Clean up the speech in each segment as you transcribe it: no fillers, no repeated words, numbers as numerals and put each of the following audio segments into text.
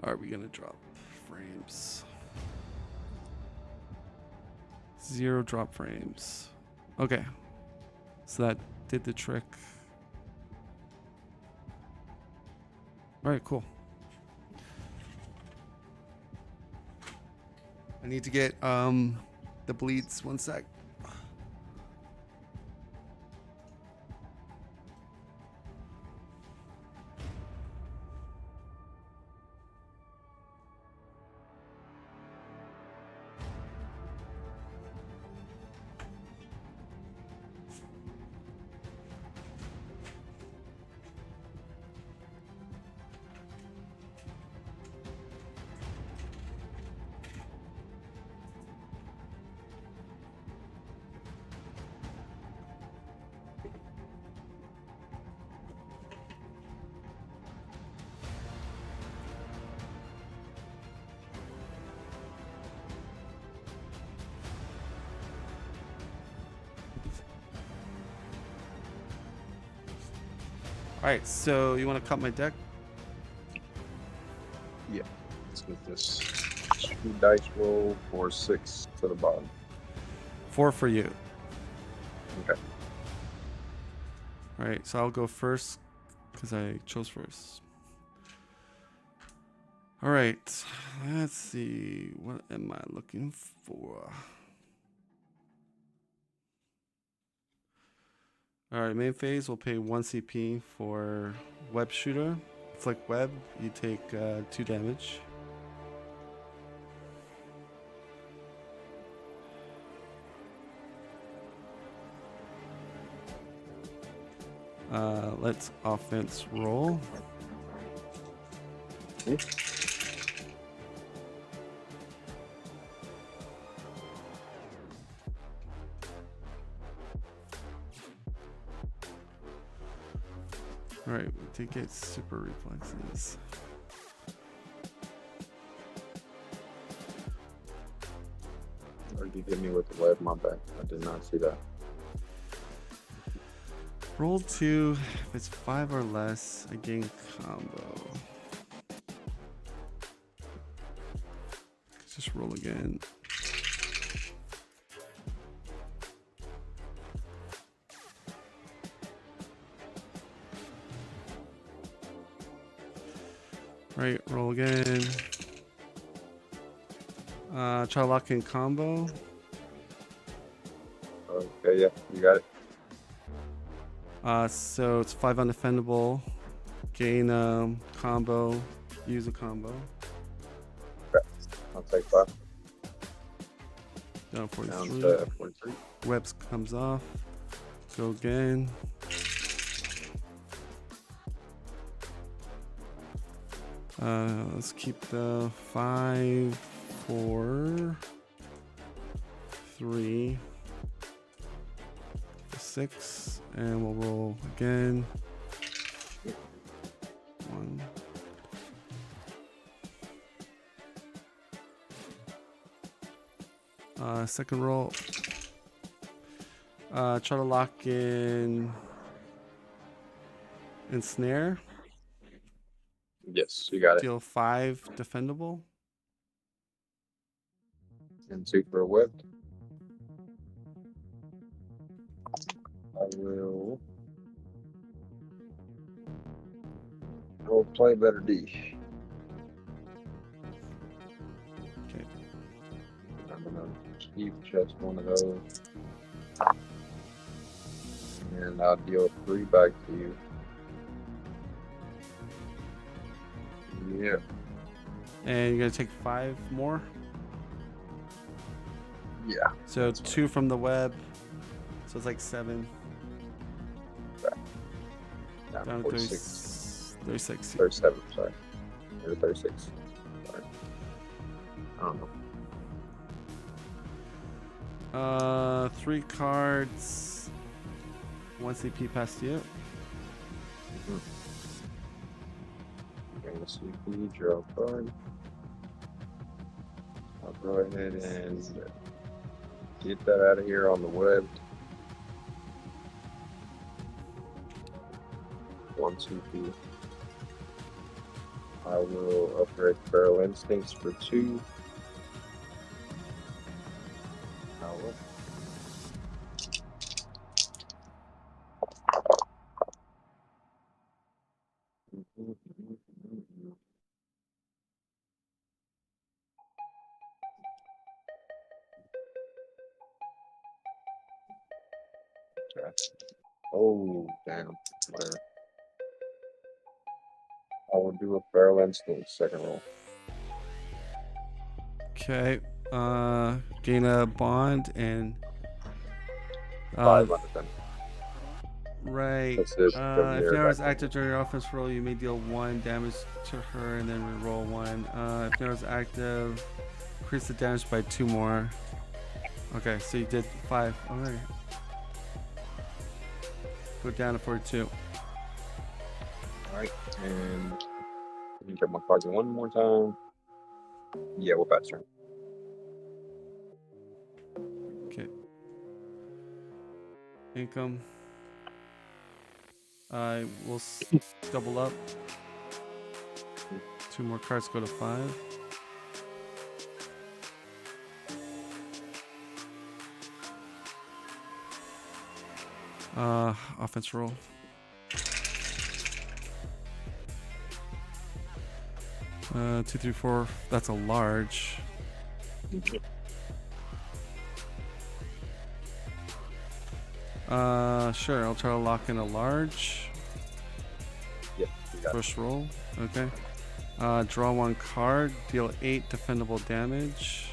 Are we gonna drop frames? 0 drop frames. Okay. So that did the trick. All right, cool. I need to get the bleeds. 1 sec. All right, so you want to cut my deck? Yeah. Let's get this 2 dice roll for 6 to the bottom. 4 for you. Okay. All right, so I'll go first because I chose first. All right, let's see. What am I looking for? All right, main phase will pay 1 CP for web shooter. Flick web, you take 2 damage. Let's offense roll. All right, we did get super reflexes. Or you hit me with the web, my bad. I did not see that. Roll 2. If it's 5 or less, I gain combo. Just roll again. All right, roll again. Try to lock in combo. Okay, yeah, you got it. So it's 5 undefendable. Gain combo. Use a combo. Okay. I'll take 5. Down Down 43. to 43. Webs comes off. Go again. Let's keep the 5, 4, 3, 6, and we'll roll again. 1. Second roll. Try to lock in ensnare. Yes, you got it. Deal 5 defendable. And 2 for a whip. I will play better D. Okay. I'm gonna keep just one of those. And I'll deal 3 back to you. Yeah. And you're gonna take 5 more. Yeah. So 2 from the web. So it's like 7. Down Down to to 36. 36. 37, sorry. Or 36. Sorry. I don't know. 3 cards. 1 CP past you. Okay, CP, draw a card. I'll go ahead and get that out of here on the web. 1 CP. I will upgrade Feral Instincts for 2. I will. Okay. Oh, damn. Whatever. I will do a Feral Instinct second roll. Okay. Gain a bond and 5 under 10. right. That's it. If Nara is active during your offense roll, you may deal 1 damage to her and then reroll 1. If Nara is active, increase the damage by 2 more. Okay, so you did 5. Alright. Go down to 42. Alright, and let me get my cards in one more time. Yeah, we'll pass turn. Okay. Income. I will double up. 2 more cards go to 5. Offense roll. Two, three, four. That's a large. Sure. I'll try to lock in a large. Yeah, First roll. Okay. Draw 1 card. Deal 8 defendable damage.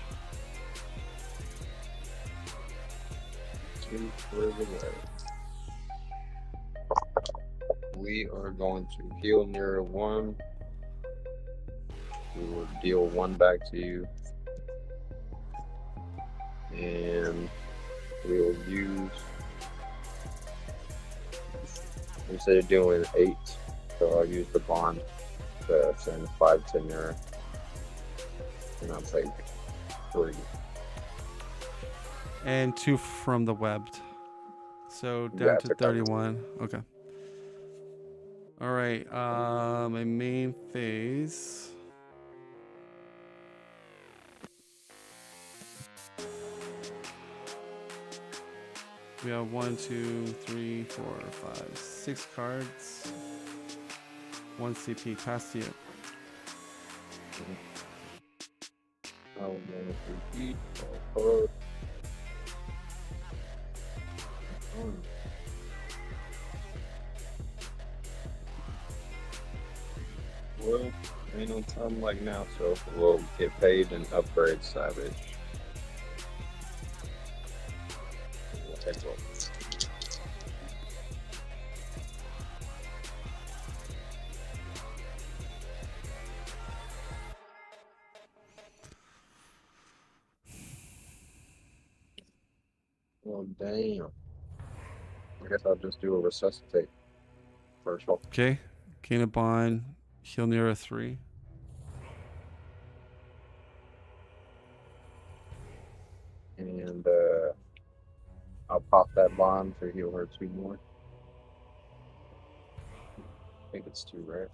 We are going to heal near 1. We will deal 1 back to you. And we will use, instead of doing 8, so I'll use the bond to send 5 to Nira. And I'll take 3. And 2 from the webbed. So down to 31. Okay. Alright, my main phase. We have 1, 2, 3, 4, 5, 6 cards. 1 CP. Pass to you. I will manage to repeat. Well, ain't no time like now, so we'll get paid and upgrade Savage. We'll take roll. Well, damn. I guess I'll just do a resuscitate first roll. Okay. Gain a bond. Heal near a 3. And I'll pop that bond to heal her 2 more. I think it's 2, right?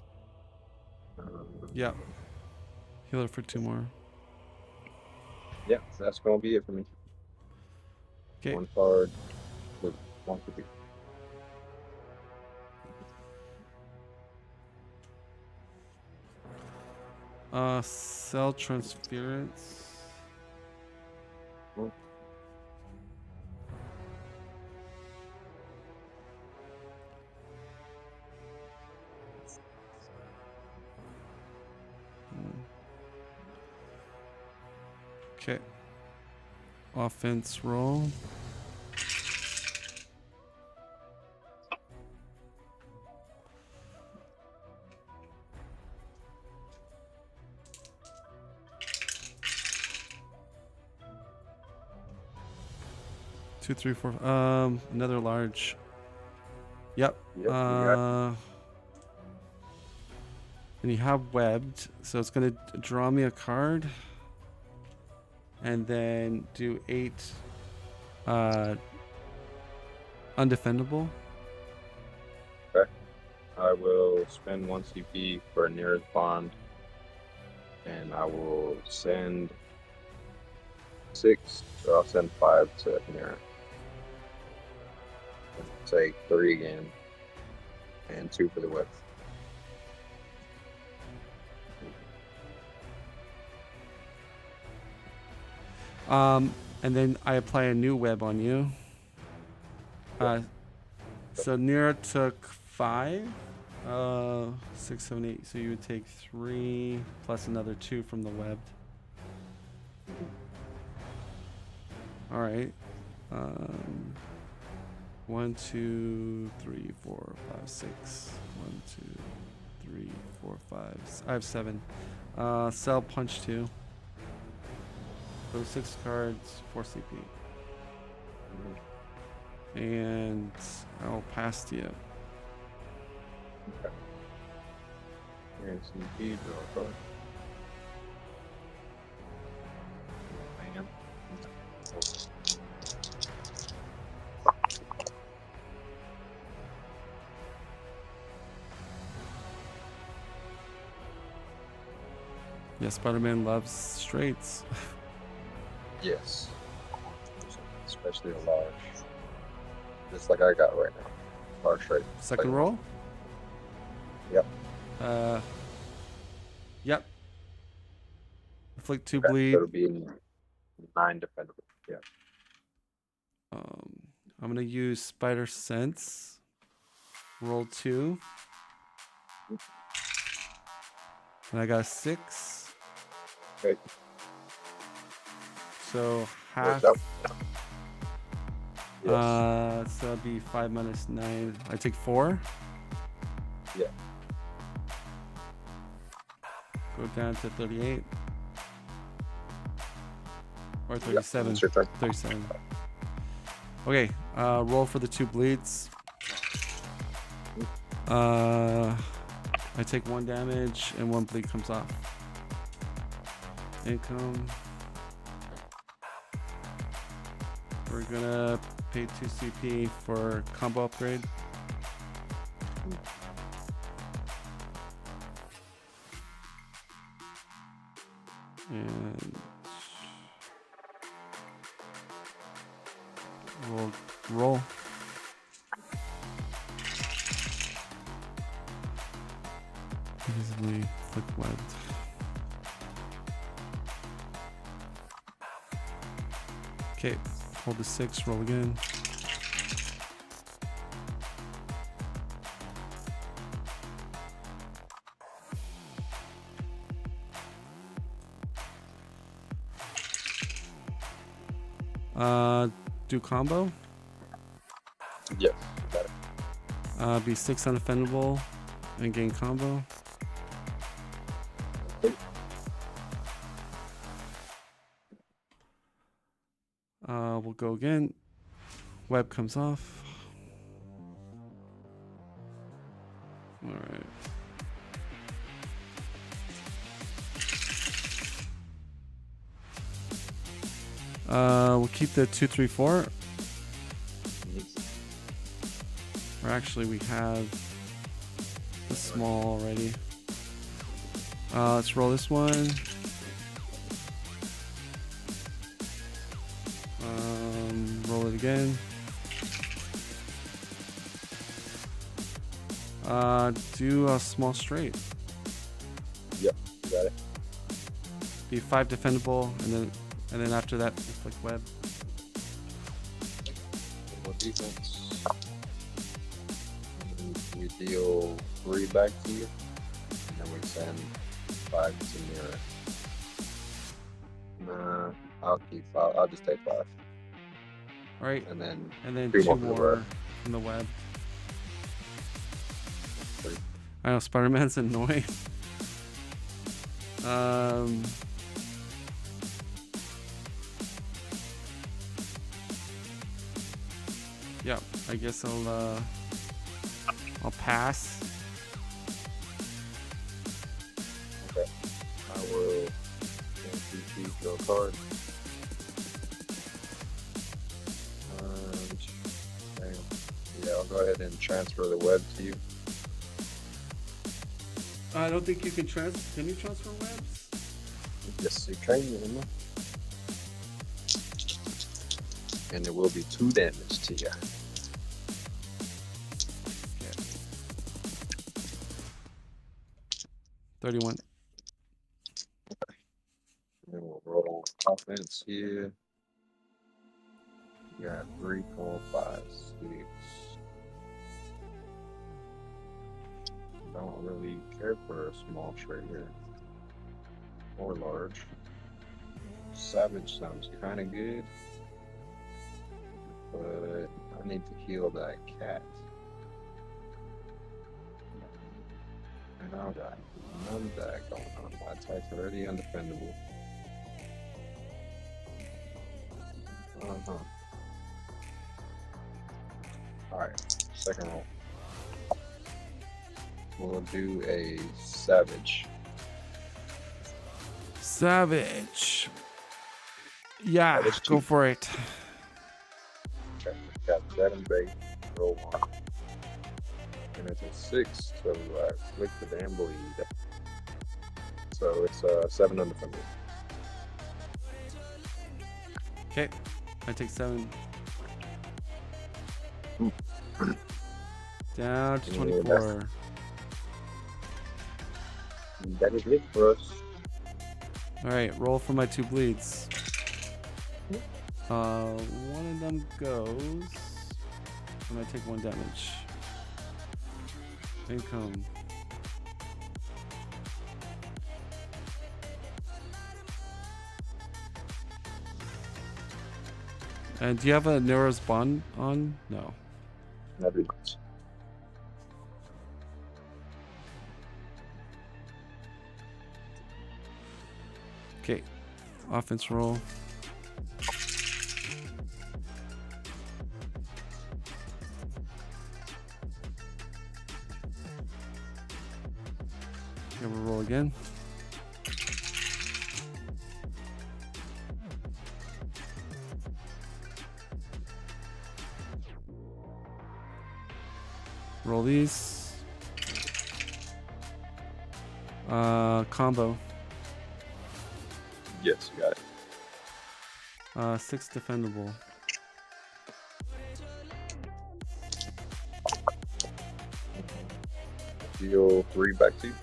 Yeah. Heal her for 2 more. Yeah, that's gonna be it for me. Okay. 1 card with 1 copy. Cell transference. Okay. Offense roll. Two, three, four. Another large. Yep. And you have webbed, so it's gonna draw me a card, and then do 8 undefendable. Okay. I will spend 1 CP for nearest bond and I will send 6, or I'll send 5 to mirror. And take 3 again, and 2 for the web. And then I apply a new web on you. So Nira took 5, 6, 7, 8. So you would take 3 plus another 2 from the web. All right. 1, 2, 3, 4, 5, 6. 1, 2, 3, 4, 5. I have 7. Sell punch 2. Those 6 cards, 4 CP. And I'll pass to you. Okay. Here's CP, draw a card. Man. Yeah, Spider-Man loves straights. Yes. Especially a large. Just like I got right now. Large straight. Second roll? Yep. Yep. Inflict 2 Okay, bleed. so it'll be 9 defendable. Yeah. I'm gonna use Spider Sense. Roll 2. And I got a 6. Okay. So half. Yes. So that'd be 5 minus 9. I take 4. Yeah. Go down to 38. Or 37. It's your turn. 37. Okay, roll for the 2 bleeds. I take 1 damage and 1 bleed comes off. Income. We're gonna pay 2 CP for combo upgrade. And roll. Easily flick webbed. Okay, hold the 6, roll again. Do combo. Yes, got it. Be 6 undefendable and gain combo. We'll go again. Web comes off. All right. We'll keep the 2, 3, 4. Or actually, we have the small already. Let's roll this one. Roll it again. Do a small straight. Yep, got it. Be 5 defendable, and then after that, like web. More defense. And we deal 3 back to you, and then we send 5 to mirror. Nah, I'll keep 5. I'll just take 5. All right, And then 2 more more from the web. I know Spider-Man's annoying. Yeah, I guess I'll pass. Okay. I will choose your card. Yeah, I'll go ahead and transfer the web to you. I don't think you can Can you transfer webs? Yes, you can. And there will be 2 damage to you. Okay. 31. And we'll roll offense here. You got 3, 4, 5, 6. Don't really care for a small trader or large. Savage sounds kind of good, but I need to heal that cat. And I got none of that going on. My attack's already undefendable. Uh-huh. Alright, second roll. We'll do a savage. Savage. Yeah, Savage go 2. for it. Okay, got 7 base, roll 1. And it's a 6, so afflicted and bleed. So it's 7 undefendable. Okay, I take 7. Down to 24. That is it for us. All right, roll for my 2 bleeds. One of them goes. I'm gonna take 1 damage. Income. And do you have a Nero's Bond on? No. That is. Okay, offense roll. Okay, we'll roll again. Roll these. Combo. Yes, you got it. 6 defendable. Deal 3 back to you.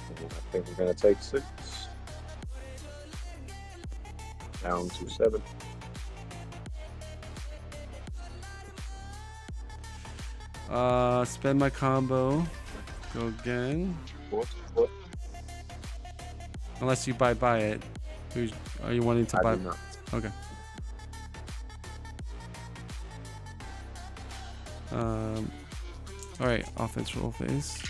And I think we're gonna take 6. Down to 7. Spend my combo. Go again. What? Unless you buy it. Are you wanting to I buy? do not. Okay. All right. Offense roll phase.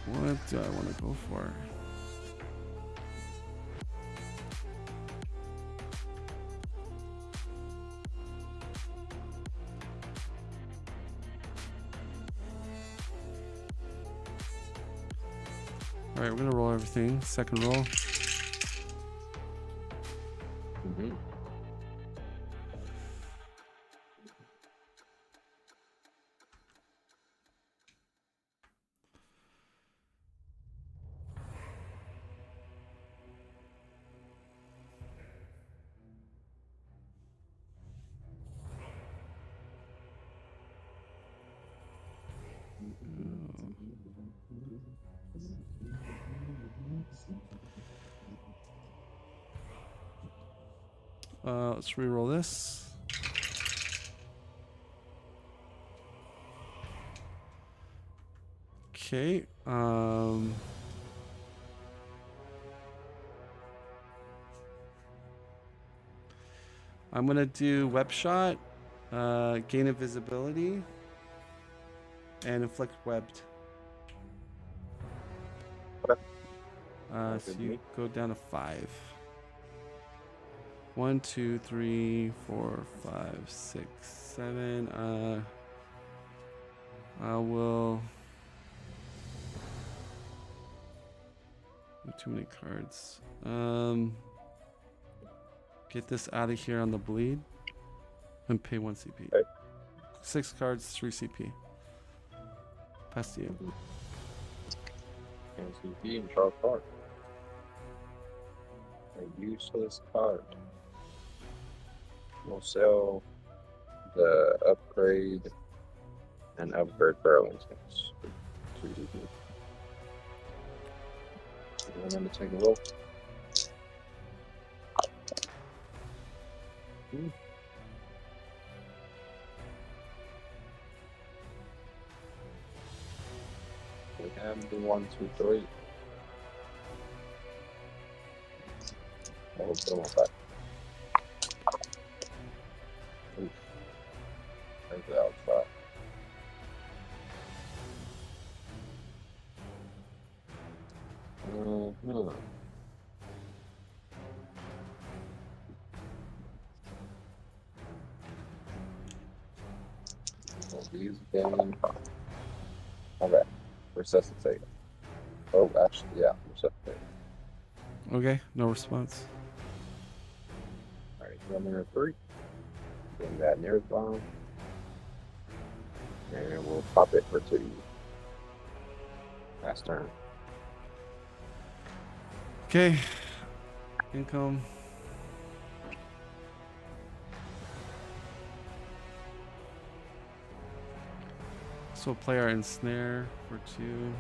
What do I want to go for? All right, we're gonna roll everything. Second roll. Mm-hmm. Let's re-roll this. Okay. I'm gonna do web shot, gain invisibility, and inflict webbed. Okay. So you go down to 5. 1, 2, 3, 4, 5, 6, 7. I will. Too many cards. Get this out of here on the bleed and pay 1 CP. Okay. 6 cards, 3 CP. Pass to you. And CP and draw a card. A useless card. We'll sell the upgrade and upgrade Burlington's. 2DP. I'm going to take a roll. We have the 1, 2, 3. I'll put them on back. Oof. There's the outside. These again. Okay. Resuscitate. Oh, actually, yeah, resuscitate. Okay, no response. Alright, number 3. Bring that nearest bomb. And we'll pop it for 2. Last turn. Okay. Income. So play our ensnare for 2.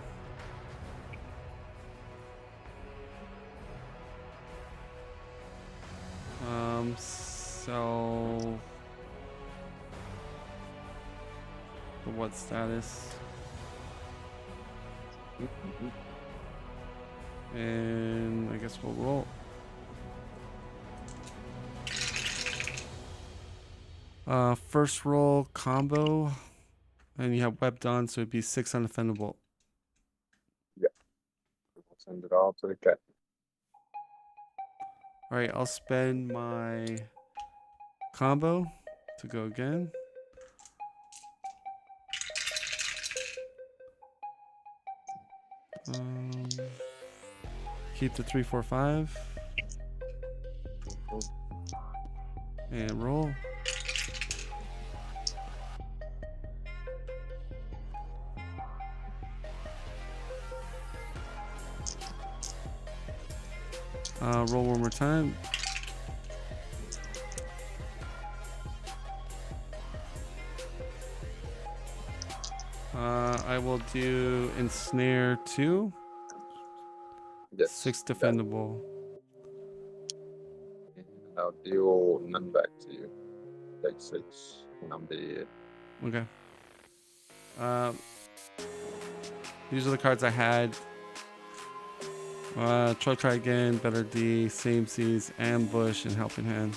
Sell the what status? And I guess we'll roll. First roll combo, and you have webbed on, so it'd be 6 undefendable. Yeah. We'll send it all to the cat. All right, I'll spend my combo to go again. Keep the 3, 4, 5. And roll. Roll one more time. I will do ensnare 2. Yes. 6 defendable. And I'll deal none back to you. Take 6, and I'm dead. Okay. These are the cards I had. Try again, better D, same seas, ambush, and helping hand.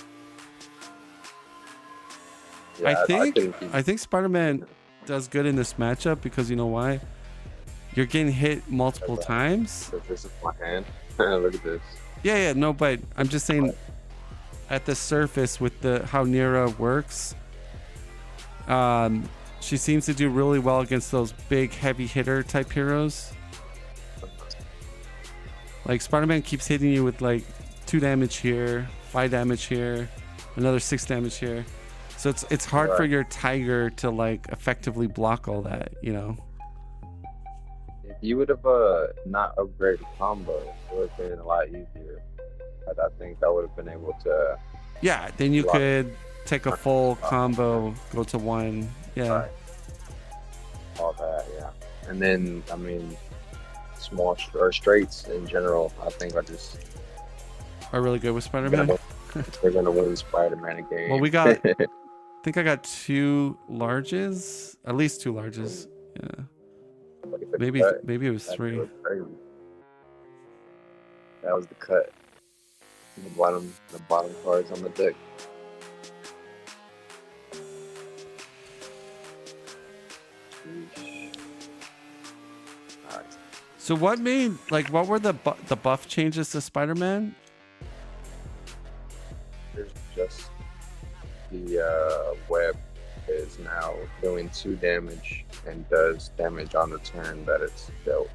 Yeah, I think Spider-Man does good in this matchup because you know why? You're getting hit multiple times. This is my hand. Look at this. Yeah, no, but I'm just saying at the surface with how Nira works, she seems to do really well against those big heavy hitter type heroes. Like Spider-Man keeps hitting you with like 2 damage here, 5 damage here, another 6 damage here. So it's hard for your Tiger to like effectively block all that, you know. If you would have not upgraded combo, it would have been a lot easier. But I think I would have been able to. Yeah, then you could take a full combo, go to 1. Yeah. Right. All that, yeah. And then I mean, small or straights in general, I think are really good with Spider-Man. They're gonna win Spider-Man again. Well, we got. I think I got 2 larges, at least 2 larges. Yeah. Maybe it was 3. That was the cut. The bottom cards on the deck. All right. So what were the buff changes to Spider-Man? There's just the web is now doing 2 damage and does damage on the turn that it's dealt.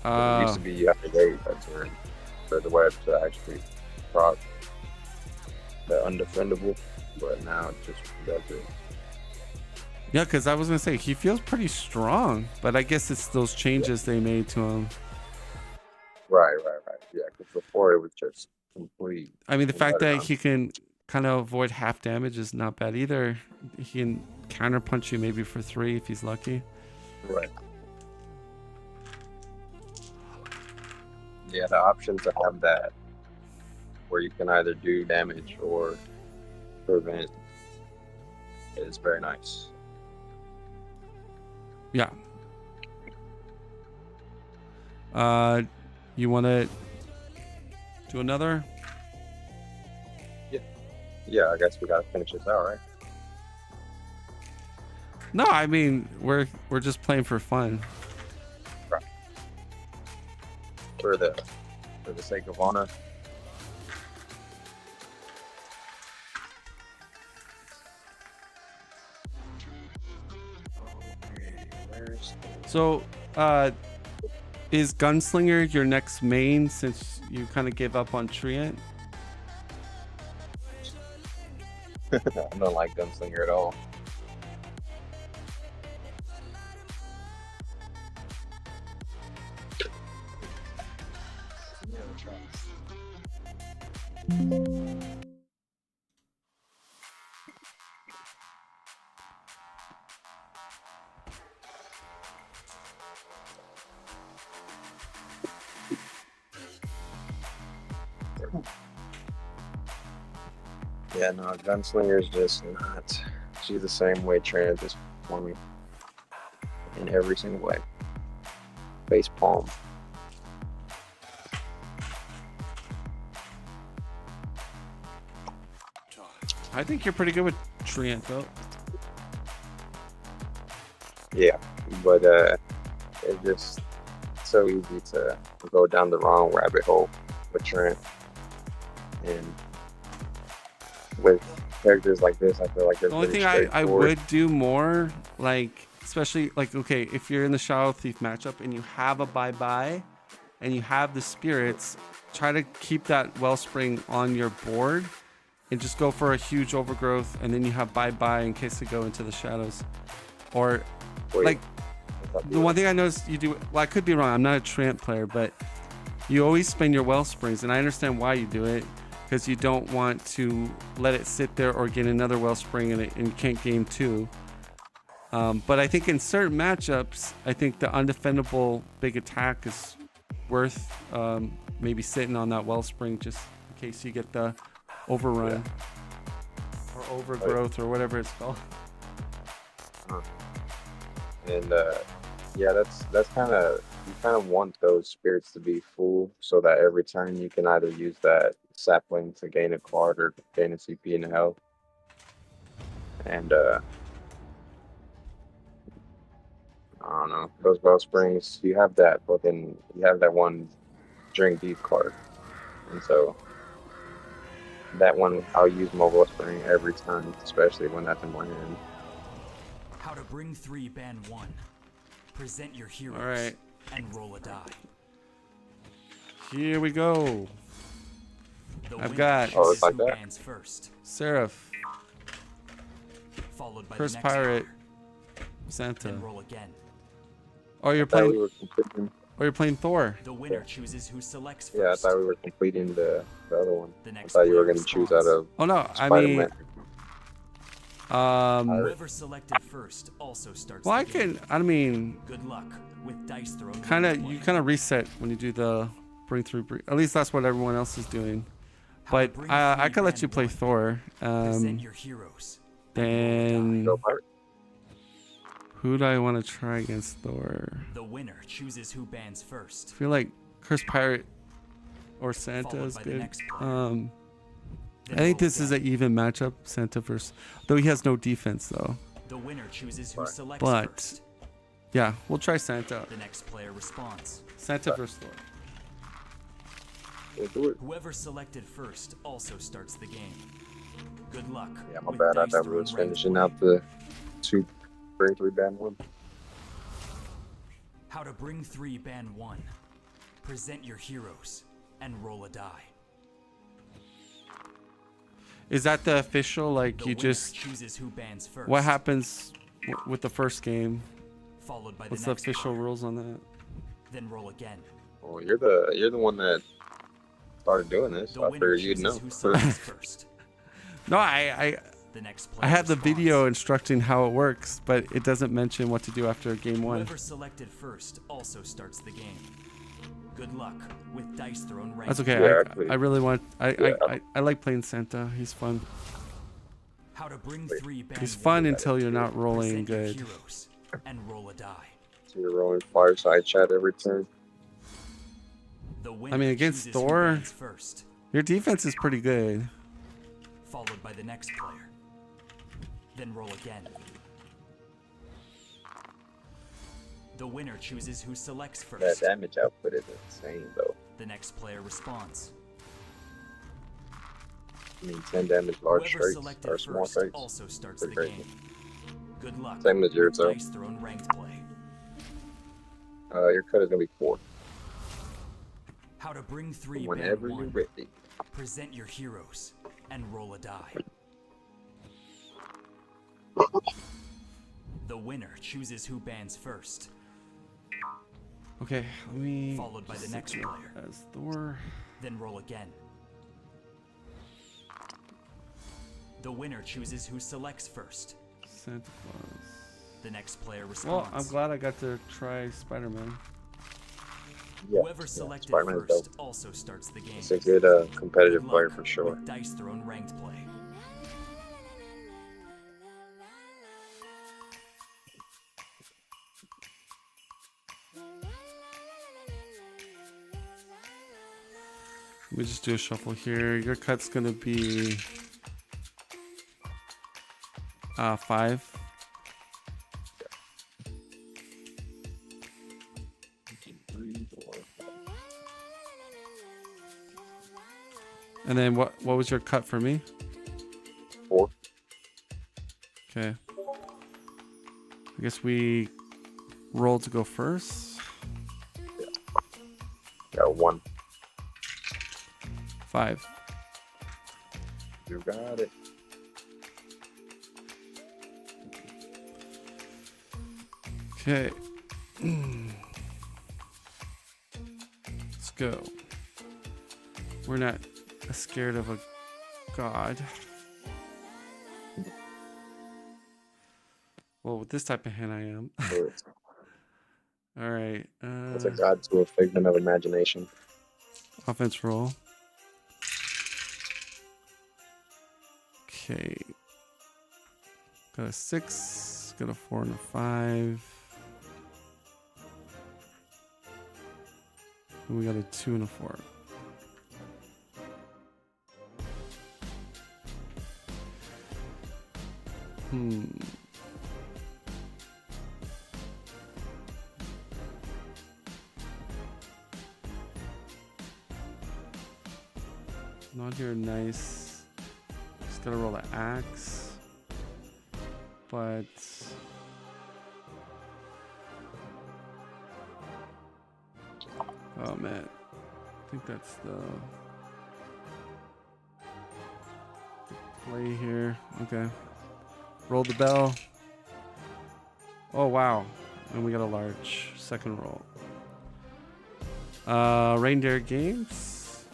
It used to be you have to wait a turn for the web to actually proc the undefendable, but now it just does it. Yeah, because I was gonna say he feels pretty strong, but I guess it's those changes they made to him. Right, right, right. Yeah, because before it was just complete. I mean, the fact Let it that on. he can kind of avoid half damage is not bad either. He can counter punch you maybe for 3 if he's lucky. Right. Yeah, the option to have that where you can either do damage or prevent is very nice. Yeah. You want to do another? Yeah, I guess we gotta finish this out, right? No, I mean we're just playing for fun. Right. For the sake of honor. So, is Gunslinger your next main since you kind of gave up on Treant? I don't like Gunslinger at all. Yeah, no, Gunslinger is just not. She's the same way Trans is for me in every single way. Face palm. I think you're pretty good with Treant though. Yeah, but it's just so easy to go down the wrong rabbit hole with Trent. And with characters like this, I feel like The only thing I would do more, like, especially, like, okay, if you're in the Shadow Thief matchup and you have a bye-bye and you have the spirits, try to keep that Wellspring on your board and just go for a huge overgrowth, and then you have bye-bye in case they go into the shadows. Or, like, the one thing I noticed you do, well, I could be wrong, I'm not a Tramp player, but you always spend your Wellsprings, and I understand why you do it, because you don't want to let it sit there or get another Wellspring and you can't gain 2. But I think in certain matchups, I think the undefendable big attack is worth maybe sitting on that Wellspring just in case you get the overrun or overgrowth or whatever it's called. And yeah, that's kind of, you kind of want those spirits to be full so that every turn you can either use that sapling to gain a card or gain a CP and health. And I don't know, those Wellsprings, you have that, but then you have that one drink deep card, and so that one I'll use my Wellspring every time, especially when that's in my hand. How to bring 3 ban 1. Present your heroes. All right. And roll a die. Here we go. The I've got it's like that. bans first, Seraph, followed by Curse the next Pirate, player, Santa. then roll again. Oh, you're I thought we playing. were completing, Oh, you're playing Thor. The winner chooses who selects yeah, I first. thought we were completing the other one. The I next thought you were player going to choose out of Oh no, I Spider-Man. mean, Whoever selected first also starts well, I the game. can. I mean, Good luck with dice throw. kind of. You kind of reset when you do the bring through. At least that's what everyone else is doing. But I could let you play Thor. Present your heroes. Then Go Pirate. who do I want to try against Thor? The winner chooses who bans first. I feel like Curse Pirate or Santa Followed is by the good. next player. I Then think roll this is again. an even matchup, Santa versus. Though he has no defense though. The winner chooses who Right. selects But- first. Yeah, we'll try Santa. The next player responds. Santa versus Thor. We'll do it. Whoever selected first also starts the game. Good luck. Yeah, my with bad. I dice thought we throwing was rank finishing 1. out the 2 bring 3 ban 1. How to bring 3 ban 1. Present your heroes and roll a die. Is that the official? Like The you winner just chooses who bans first. what happens with the first game. Followed by What's the the next official player. rules on that? Then roll again. Oh, you're the one that started doing this. The So I winner figured you'd chooses know. who selects first. No, I The next I player had the responds. video instructing how it works, but it doesn't mention what to do after game one. Whoever selected first also starts the game. Good luck with dice thrown rank. That's okay. Yeah, actually, I really want. yeah. I like playing Santa. He's fun. How to bring Wait. 3 band He's 1. fun until you're not rolling Present your good. heroes and roll a die. So you're rolling fireside chat every turn. The winner mean, against chooses who Thor- bands first, Your defense is pretty good. followed by the next player. Then roll again. The winner chooses who selects That first. damage output is insane, though. The next player responds. I mean, 10 damage large Whoever strikes selected or small first strikes. also starts the Pretty game. crazy. Good luck Same as yours, with though. dice thrown ranked play. Your cut is gonna be 4. How to bring 3 Whenever band you're 1. ready. Present your heroes and roll a die. The winner chooses who bands first, Okay, let me. followed by the just next sit player. as Thor. Then roll again. The winner chooses who selects first. Santa Claus. The next player Well, responds. I'm glad I got to try Spider-Man. Yeah, Whoever selected Spider-Man's first dope. also starts the game. He's a good competitive Good player luck for sure. with dice thrown ranked play. Let me just do a shuffle here. Your cut's gonna be 5. And then what was your cut for me? 4. Okay. I guess we roll to go first. Got 1. 5. You got it. Okay. Let's go. We're not scared of a god. Well, with this type of hand, I am. All right. It's a god to a figment of imagination. Offense roll. Okay. Got a 6. Got a 4 and a 5. And we got a 2 and a 4. Not here, nice. Just gotta roll an axe. But oh man, I think that's the play here. Okay, roll the bell. Oh wow, and we got a large second roll. Reindeer games.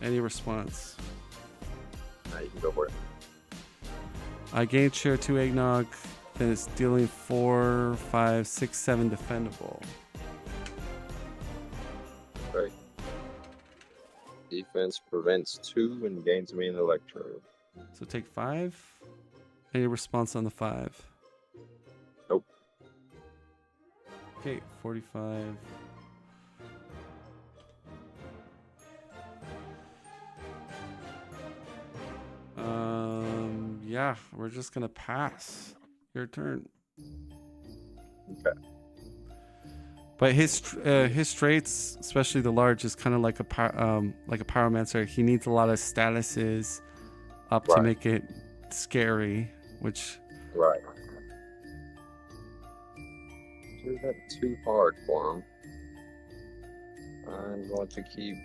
Any response? Now you can go for it. I gain share 2 eggnog, then it's dealing 4, 5, 6, 7 defendable. Right. Defense prevents 2 and gains me an electro. So take 5. Any response on the 5? Nope. Okay, 45. Yeah, we're just gonna pass. Your turn. Okay. But his traits, especially the large, is kind of like a pyromancer. He needs a lot of statuses up to Right. make it scary, which Right. Is that too hard for him? I'm going to keep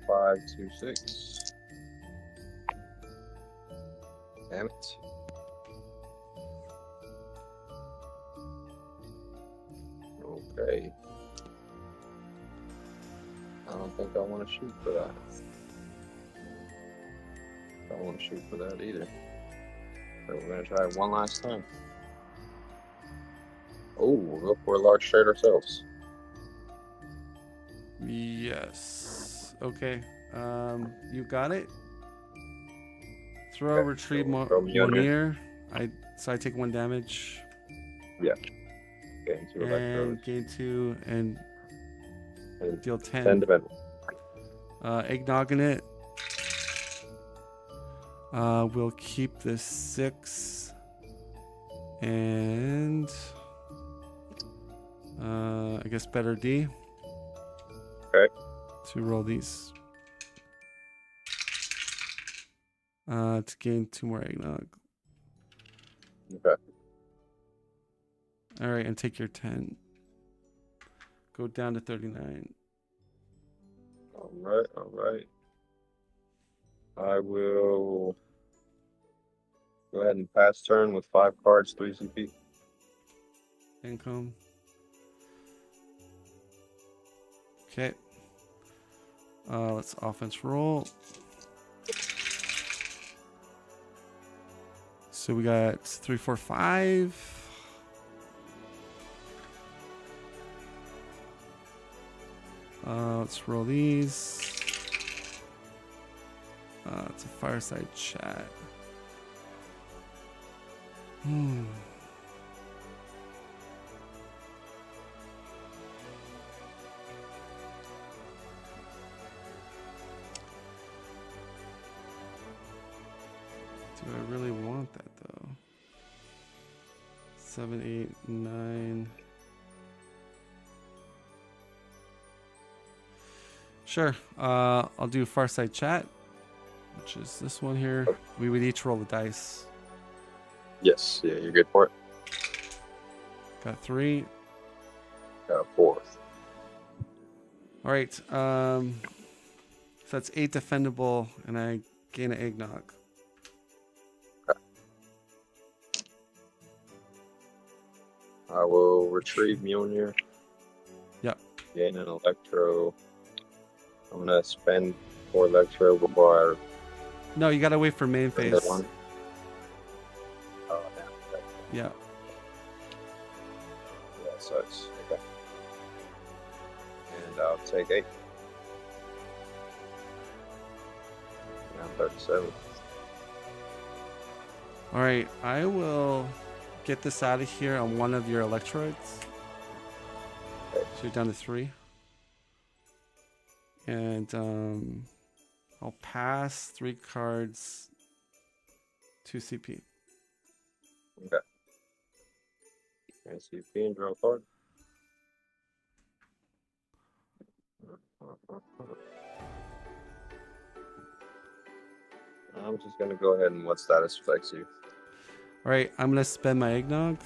5, 2, 6. Damn it. Okay. I don't think I want to shoot for that. I don't want to shoot for that either. So we're going to try it one last time. Oh, we'll go for a large straight ourselves. Yes. Okay. You got it. Throw, Okay, retrieve, so throw Mjolnir. Mjolnir. So I take 1 damage. Yeah. Gain 2 electros. And gain 2 and deal 10. 10 defense. Eggnogging it. We'll keep this 6. And I guess better D. Okay. To roll these. To gain 2 more eggnog. Okay. All right, and take your 10. Go down to 39. All right, all right. I will go ahead and pass turn with 5 cards, 3 CP. Income. Okay. Let's offense roll. So we got 3, 4, 5. Let's roll these. It's a fireside chat. Do I really want that though? 7, 8, 9. Sure. I'll do Farside Chat, which is this one here. We would each roll the dice. Yes, yeah, you're good for it. Got 3. Got a 4. All right. So that's 8 defendable, and I gain an eggnog. Okay. I will retrieve Mjolnir. Yep. Gain an electro. I'm gonna spend 4 electro before No, you gotta wait for main I spend phase. that one. Oh, damn. Okay. Yeah. Yeah, so it's okay. And I'll take 8. Now 37. All right. I will get this out of here on one of your electrodes. Okay. So you're down to 3. And I'll pass 3 cards, 2 CP. Okay. And CP and draw a card. I'm just gonna go ahead and what status affects you. All right, I'm gonna spend my eggnog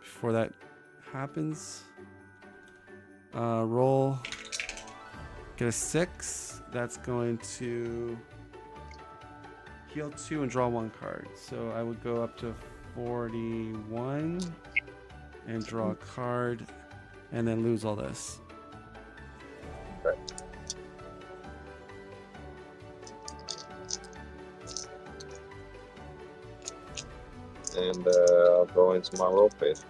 before that happens. Roll. Get a 6. That's going to heal 2 and draw 1 card. So I would go up to 41 and draw a card, and then lose all this. Okay. And I'll go into my roll phase.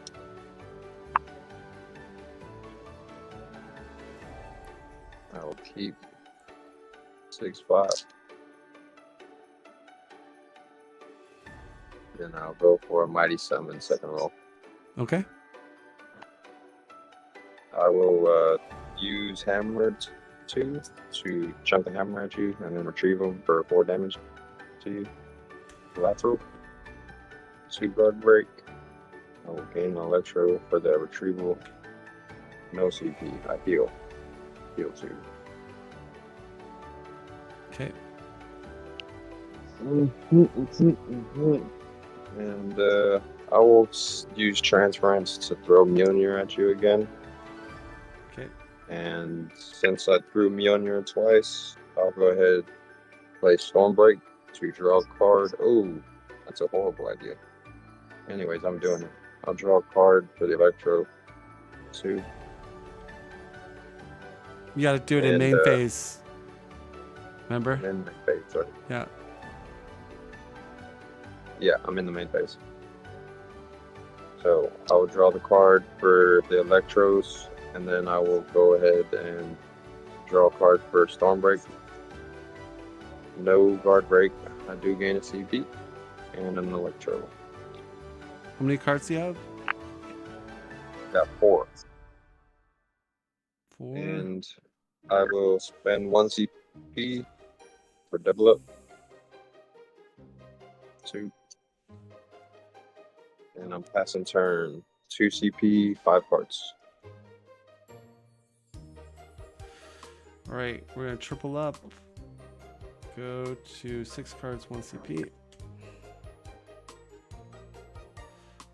I will keep 6, 5. Then I'll go for a mighty summon second roll. Okay. I will use hammer 2 to chunk the hammer at you and then retrieve them for 4 damage to you. Lateral. 2 guard break. I will gain an electro for the retrieval. No CP. I heal. Heal 2. Okay. And I will use transference to throw Mjolnir at you again. Okay. And since I threw Mjolnir twice, I'll go ahead and play Stormbreak to draw a card. Oh, that's a horrible idea. Anyways, I'm doing it. I'll draw a card for the Electro 2. You gotta do it in And, main phase. Remember? In the main phase, sorry. Yeah. Yeah, I'm in the main phase. So I will draw the card for the Electros, and then I will go ahead and draw a card for Stormbreak. No guard break. I do gain a CP and an Electro. How many cards do you have? Got 4. 4. And I will spend 1 CP for double up. 2. And I'm passing turn. 2 CP, 5 cards. All right, we're gonna triple up. Go to 6 cards, 1 CP.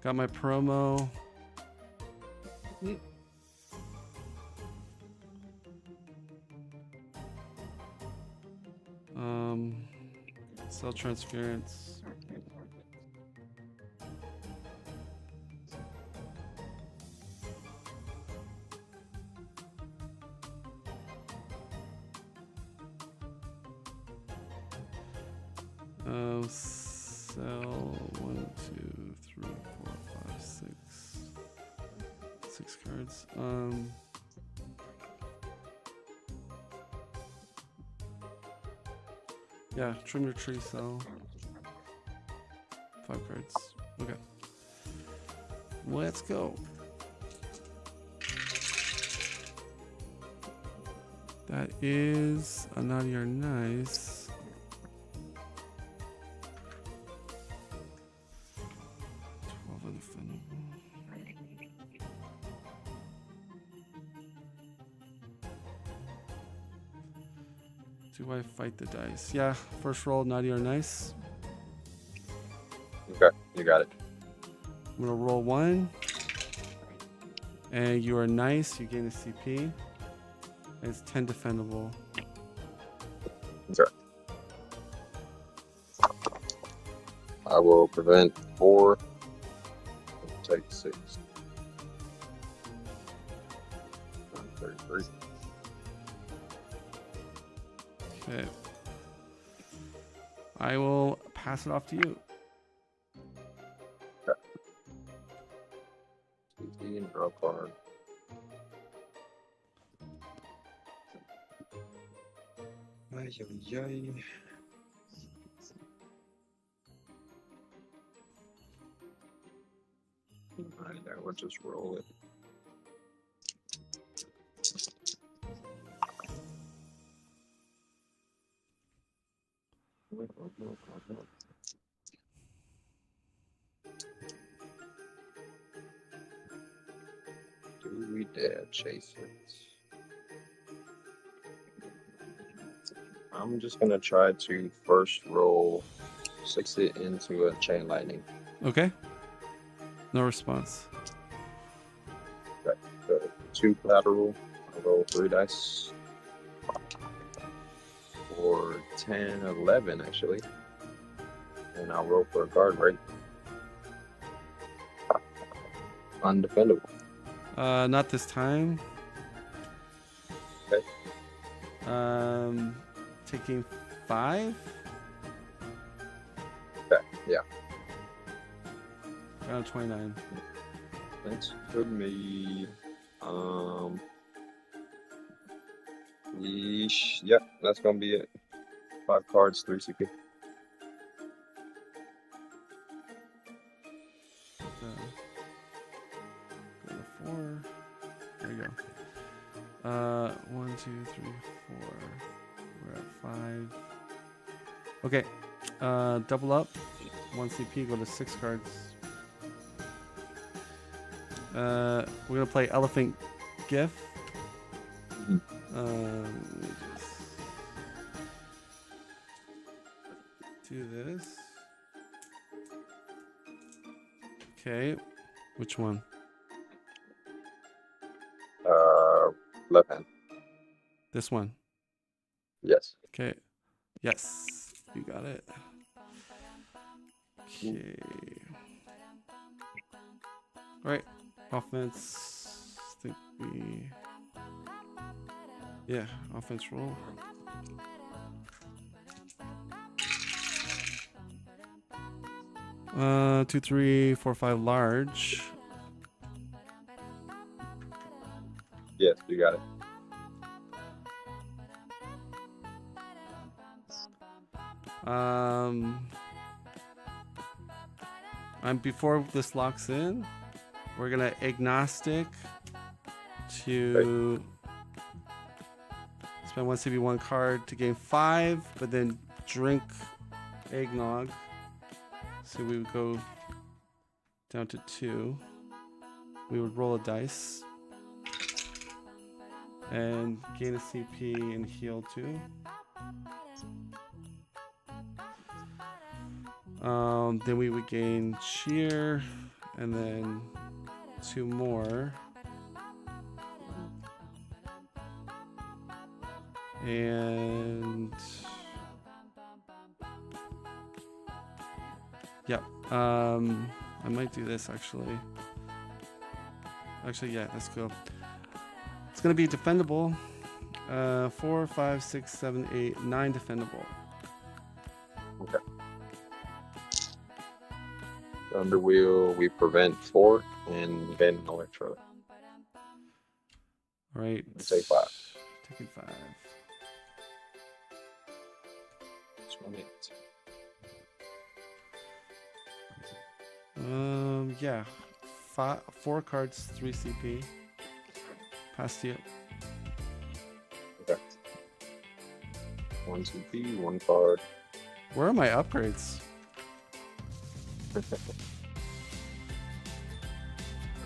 Got my promo. Cell transference. Cell 1, 2, 3, 4, 5, 6. 6 cards. Yeah, trim your tree cell. 5 cards. Okay. Let's go. That is a naughty or nice. Do I fight the dice? Yeah, first roll, naughty or nice. Okay, you got it. I'm gonna roll 1. And you are nice, you gain a CP. It's 10 defendable. Okay. I will prevent 4. Take 6. 33. Okay. I will pass it off to you. Okay. CP and draw a card. Ay, ay, ay. Alright, I will just roll it. Do we dare chase it? I'm just gonna try to first roll 6 it into a chain lightning. Okay. No response. Okay, so 2 collateral. I'll roll 3 dice. For 10, 11 actually. And I'll roll for a guard break. Undefendable. Not this time. Okay. Taking 5. Okay, yeah. Down 29. That's good me. Yeesh. Yep, that's gonna be it. 5 cards, 3 CP. Go to 4. There you go. 1, 2, 3, 4. We're at 5. Okay. Double up. 1 CP. Go to 6 cards. We're gonna play Elephant GIF. Let me just do this. Okay, which one? Left hand. This one. Yes. Okay. Yes, you got it. Okay. All right. Offense. I think we. Yeah, offense roll. Two, three, four, five, large. Yes, you got it. And before this locks in, we're gonna agnostic to spend 1 CP, 1 card to gain 5, but then drink eggnog. So we would go down to 2. We would roll a dice and gain a CP and heal 2. Then we would gain cheer and then 2 more. And yep, I might do this actually. Yeah, let's go. It's gonna be defendable. 4, 5, 6, 7, 8, 9 defendable. Okay. Under wheel, we prevent 4 and gain an electro. All right. Take 5. Taking 5. Yeah. 4 cards, 3 CP. Pass to you. Okay. 1 CP, 1 card. Where are my upgrades?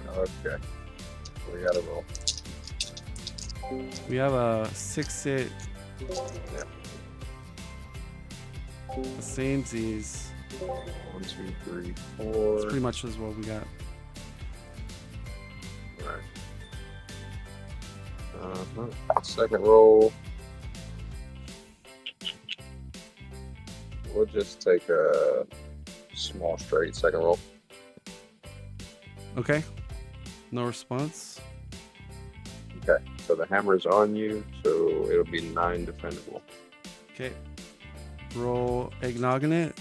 Okay. We gotta roll. We have a 6-hit. Yeah. The same Z's. 1, 2, 3, 4. That's pretty much is what we got. Alright. Second roll. We'll just take a small straight second roll. Okay. No response. Okay. So the hammer's on you, so it'll be 9 defendable. Okay. Roll eggnog in it.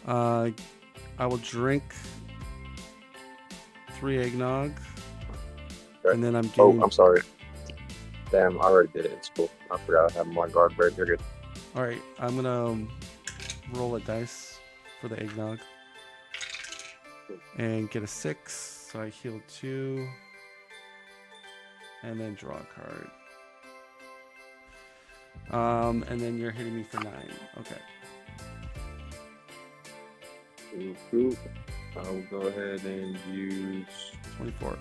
I will drink 3 eggnog. Okay. And then I'm Oh, getting. I'm sorry. Damn, I already did it. It's cool. I forgot I have my guard break. You're good. All right. I'm gonna roll a dice for the eggnog and get a 6. So I heal 2, and then draw a card. And then you're hitting me for 9. Okay. Cool. I'll go ahead and use 24.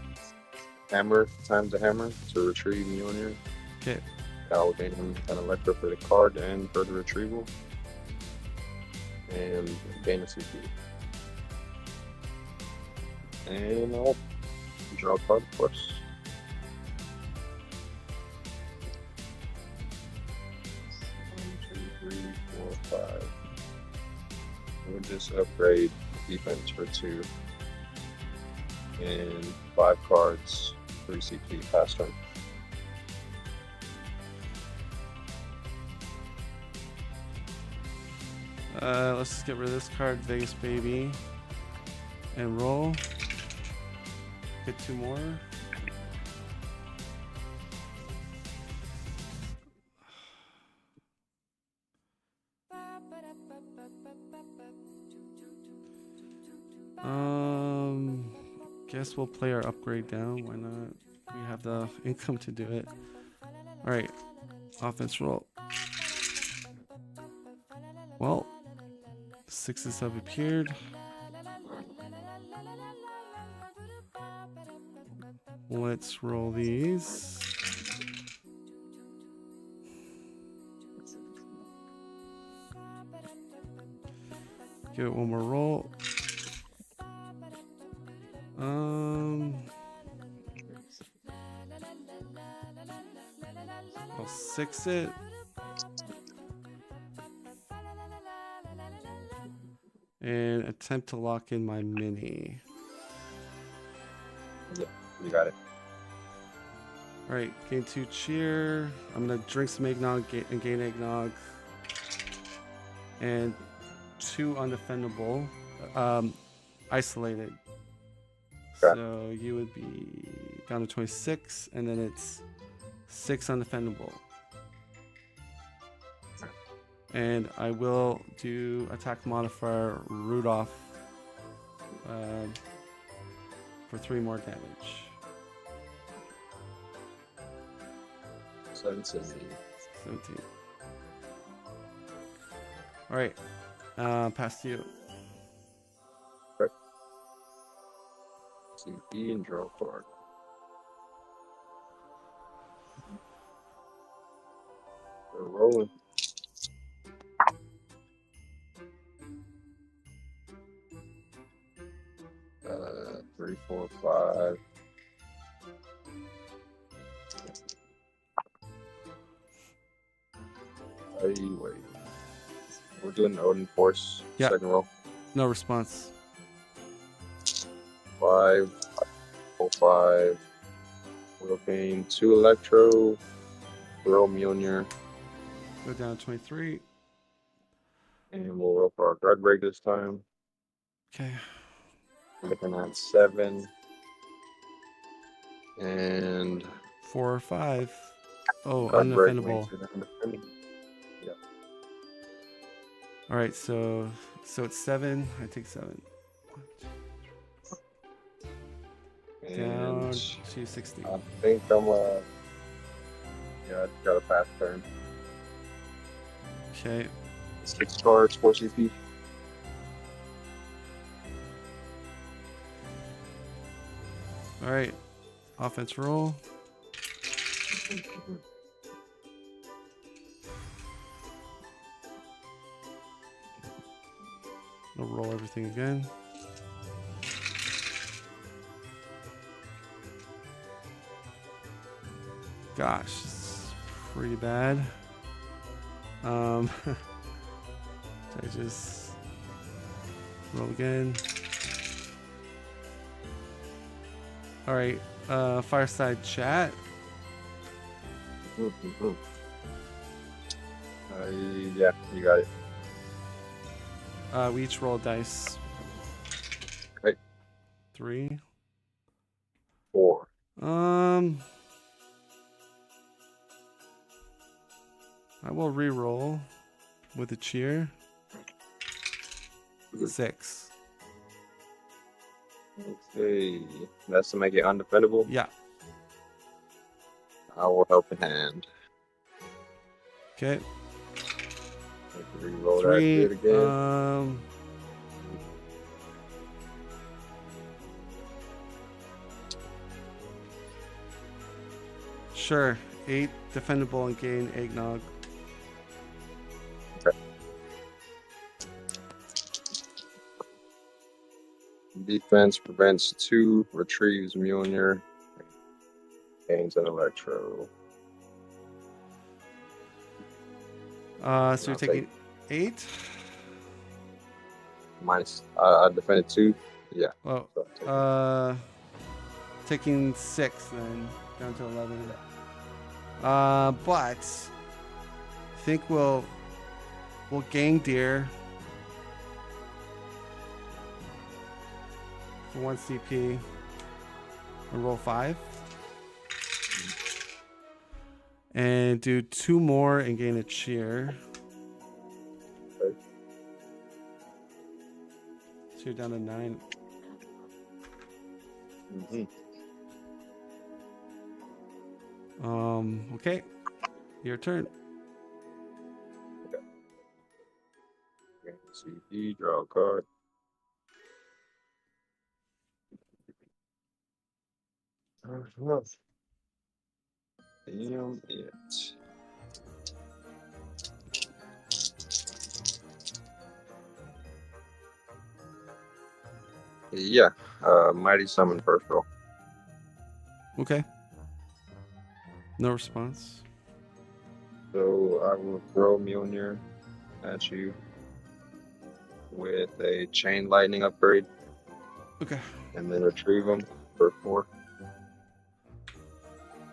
hammer times the hammer to retrieve Mjolnir. Okay. I'll gain him an electro for the card and for the retrieval. And gain a CP. And I'll draw a card, of course. One, 2, 3, 4, 5. We'll just upgrade defense for 2. And 5 cards, 3 CP past turn. Let's just get rid of this card, Vegas Baby, and roll. Get 2 more. Guess we'll play our upgrade down. Why not? We have the income to do it. All right, offense roll. Well, 6s have appeared. Let's roll these. Give it one more roll. I'll 6 it. and attempt to lock in my mini. Yeah, you got it. All right, gain 2 cheer. I'm gonna drink some eggnog and gain eggnog. And 2 undefendable, isolated. Okay. So you would be down to 26, and then it's 6 undefendable. And I will do attack modifier Rudolph for 3 more damage. 17. 17. All right, pass to you. CP and draw a card. We're rolling. Uh, 3, 4, 5. Wait. We're doing Odin Force. Yeah. Second roll. No response. 5, 4, 5. We'll gain 2 Electro. Roll Mjolnir. Go down to 23. And we'll roll for our guard break this time. Okay. Looking at 7. And 4 or 5. Oh, guard break undefendable. makes it undefendable. Yeah. All right, so it's 7. I take 7. Down And to 60. I think I'm yeah, I got a fast turn. Okay. 6 cards, 4 CP. All right. Offense roll. I'll roll everything again. Gosh, it's pretty bad. Should I just roll again? All right, fireside chat. Yeah, you got it. We each roll dice. Okay. 3. 4. I will re-roll with a cheer. 6. Okay, that's to make it undefendable. Yeah. I will help in hand. Okay. Reroll 3. that bit again. Sure. 8 defendable and gain eggnog. Okay. Defense prevents 2, retrieves Mjolnir, gains an Electro. So you're I'll taking 8. Minus, I defended 2. Yeah. Oh, So I'll take it. taking 6 then, down to 11. But I think we'll gang deer for 1 CP and roll 5. And do 2 more and gain a cheer. Okay. So you're down to 9. Okay. Your turn. CP, draw a card. Damn it. Yeah, Mighty Summon first roll. Okay. No response. So I will throw Mjolnir at you. with a chain lightning upgrade, Okay. and then retrieve them for 4.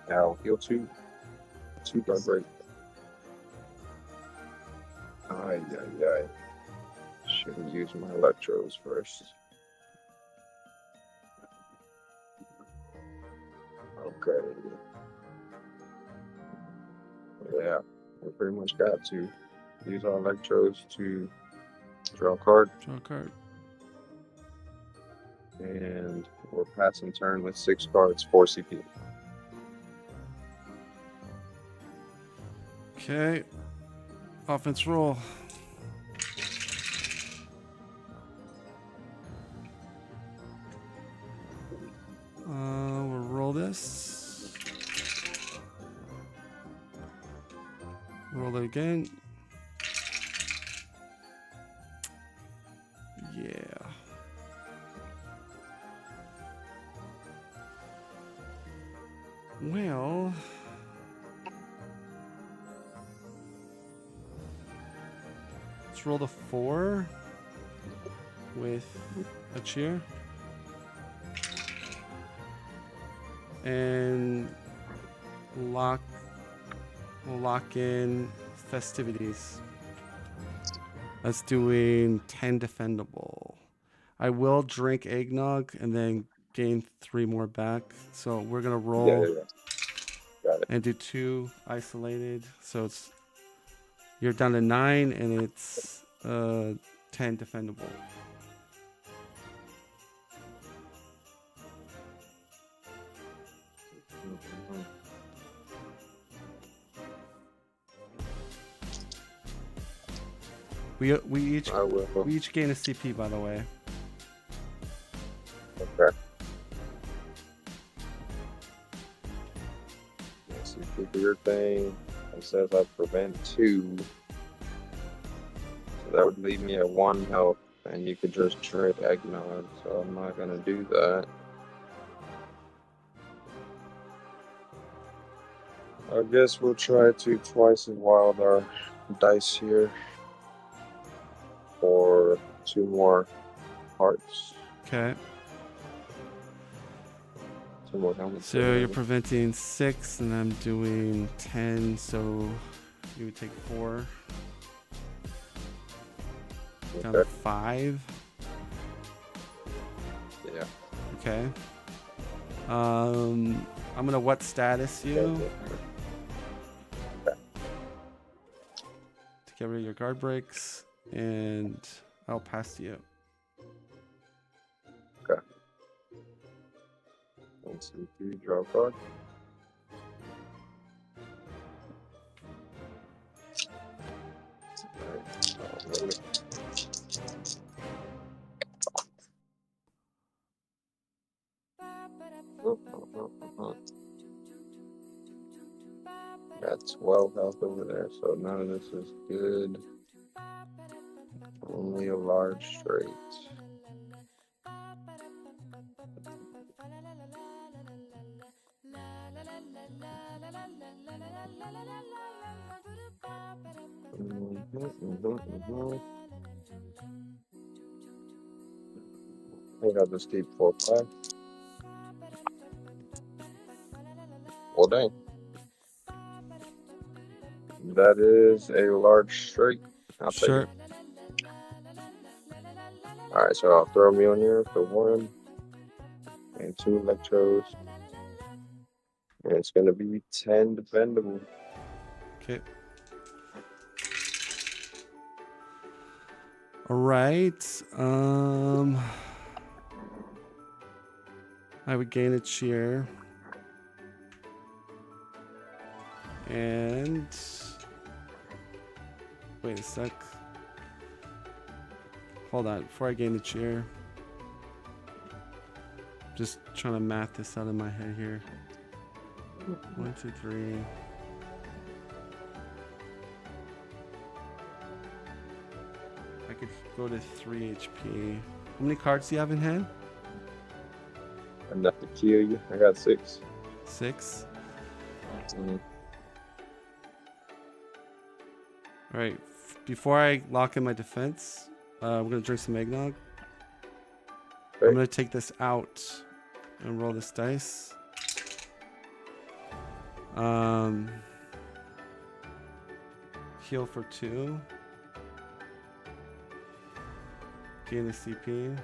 Now heal 2. 2 guard break. Ay, ay, ay. Should have used my electros first. Okay. Yeah, we pretty much got to use our electros to draw a card, Draw a card. and we're passing turn with 6 cards, 4 CP. Okay. Offense roll. We'll roll this. Roll it again. Yeah. Well, let's roll the 4 with a cheer. And we'll lock in festivities. That's doing 10 defendable. I will drink eggnog and then gain 3 more back. So we're gonna roll Yeah. Got it. and do 2 isolated. So it's you're down to 9 and it's 10 defendable. We each gain a CP, by the way. Okay. Let's see, do your thing. It says I prevent 2. So that would leave me at 1 health, and you could just drink eggnog. So I'm not gonna do that. I guess we'll try to twice as wild our dice here for 2 more hearts. Okay. 2 more helmets. So you're preventing 6, and I'm doing 10. So you would take 4. Down to 5. Yeah. Okay. I'm gonna what status you Okay. to get rid of your guard breaks, and I'll pass to you. Okay. 1, 2, 3, draw a card. Alright, got 12 health over there, so none of this is good. Only a large straight. I think I'll just keep 4, 5. Well, dang. That is a large straight. I'll take Sure. it. Alright, so I'll throw me on here for 1 and 2 electros. And it's going to be 10 defendable. Okay. All right. I would gain a cheer. And wait a sec. Hold on, before I gain the cheer. Just trying to math this out in my head here. 1, 2, 3. I could go to 3 HP. How many cards do you have in hand? Enough to kill you. I got 6. 6. Mhm. All right. Before I lock in my defense, We're gonna drink some eggnog. Okay. I'm gonna take this out and roll this dice. Heal for 2. Gain the CP.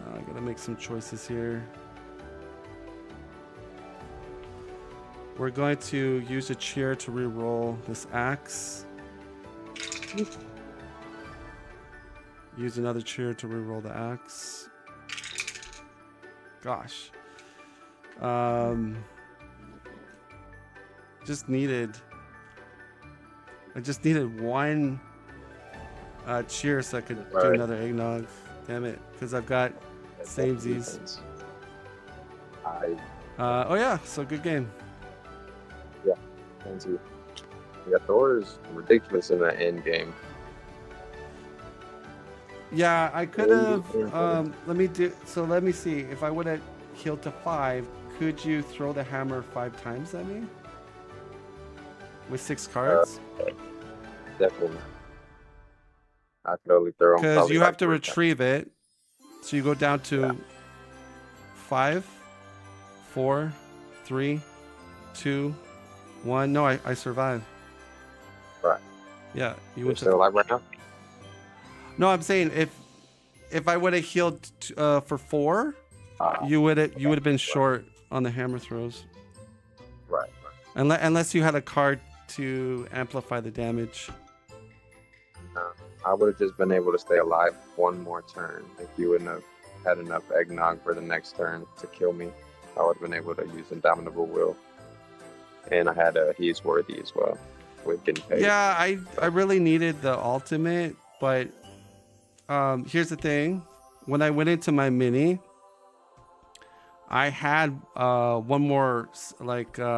I gotta make some choices here. We're going to use a cheer to re-roll this axe. Use another cheer to re-roll the axe. Gosh. Just needed. I just needed one cheer so I could do another eggnog. Damn it, because I've got samesies. Oh yeah, so good game. Yeah, thank you. Yeah, Thor is ridiculous in that end game. Yeah, I could have. Let me see. If I would have healed to 5, could you throw the hammer 5 times at me? With 6 cards? Definitely. I could only throw them. Because you have to retrieve it. So you go down to 5, 4, 3, 2, 1. No, I survived. Right. Yeah, you went still alive right now? No, I'm saying if I would have healed for 4, you would have been short on the hammer throws. Right. Unless you had a card to amplify the damage. I would have just been able to stay alive one more turn if you wouldn't have had enough eggnog for the next turn to kill me. I would have been able to use Indomitable Will. And I had a He's Worthy as well with getting paid. Yeah, I really needed the ultimate, but here's the thing. When I went into my mini, I had one more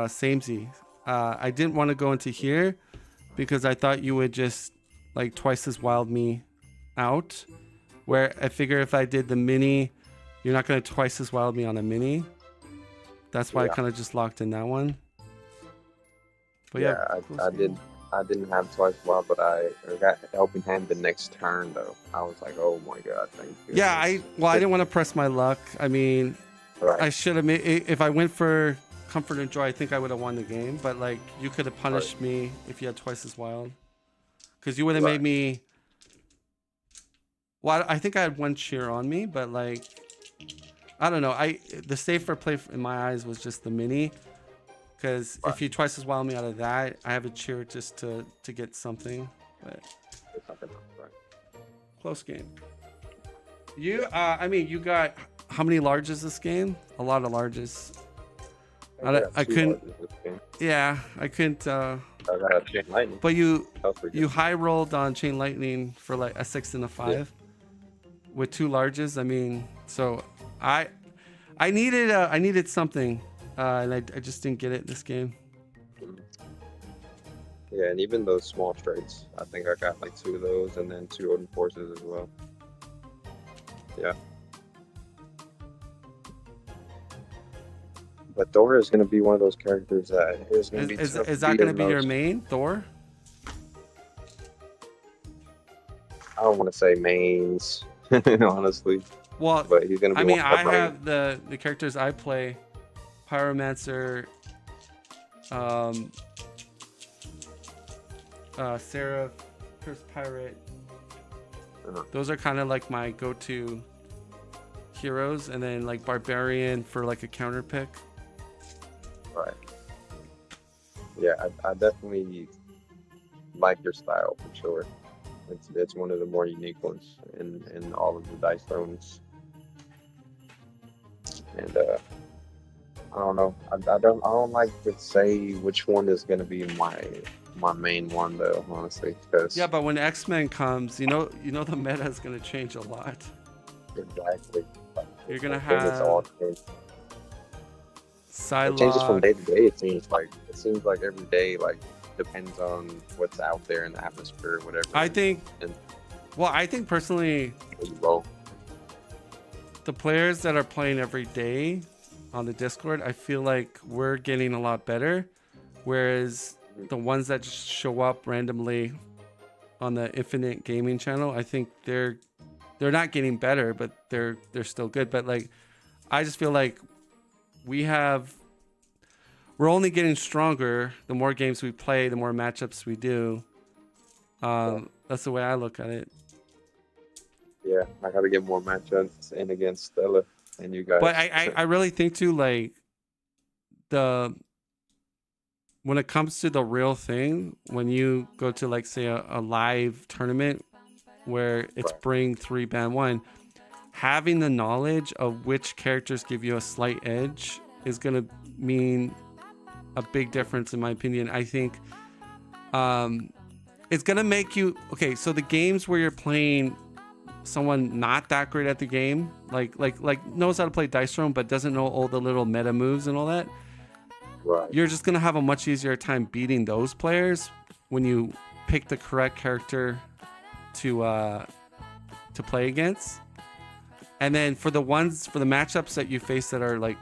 samey. I didn't want to go into here because I thought you would just like twice as wild me out. Where I figure if I did the mini, you're not going to twice as wild me on a mini. That's why I kind of just locked in that one. But I didn't have twice wild, but I got helping hand the next turn though. I was like, oh my god, thank you. Yeah, I didn't want to press my luck. I mean, I should have made. If I went for Comfort and Joy, I think I would have won the game. But like, you could have punished me if you had twice as wild, because you would have made me. Well, I think I had one cheer on me, but like, I don't know. The safer play in my eyes was just the mini, because if you twice as wild me out of that, I have a cheer just to get something. But close game. You, you got how many larges this game? A lot of larges. I couldn't. Yeah, I couldn't. I got Chain Lightning. But you high rolled on Chain Lightning for like a 6 and a 5 with 2 larges. I mean, so I needed something, and I just didn't get it this game. Yeah, and even those small straights, I think I got like 2 of those, and then 2 Odin Forces as well. Yeah. But Thor is going to be one of those characters that is going to be. Is that going to be your main Thor? I don't want to say mains, honestly. Well, but he's going to be. I have the characters I play: Pyromancer, Seraph, Cursed Pirate. Those are kind of like my go-to heroes, and then like Barbarian for like a counter pick. Right. Yeah, I definitely like your style for sure. It's one of the more unique ones in all of the Dice Thrones. And I don't know. I don't like to say which one is going to be my main one though, honestly. Yeah, but when X-Men comes, you know the meta is going to change a lot. Exactly. You're gonna have Psylocke. It changes from day to day. It seems like every day depends on what's out there in the atmosphere, whatever. I think personally, well, the players that are playing every day on the Discord, I feel like we're getting a lot better, whereas the ones that just show up randomly on the Infinite Gaming channel, I think they're not getting better, but they're still good. But like, I just feel like we're only getting stronger the more games we play, the more matchups we do. That's the way I look at it. Yeah, I got to get more matchups in against Stella and you guys. But I really think too, like, when it comes to the real thing, when you go to like say a live tournament where it's bring 3 ban 1, having the knowledge of which characters give you a slight edge is gonna mean a big difference in my opinion. I think it's gonna make you okay. So the games where you're playing someone not that great at the game, like knows how to play dice throne but doesn't know all the little meta moves and all that, you're just gonna have a much easier time beating those players when you pick the correct character to play against. And then for the matchups that you face that are like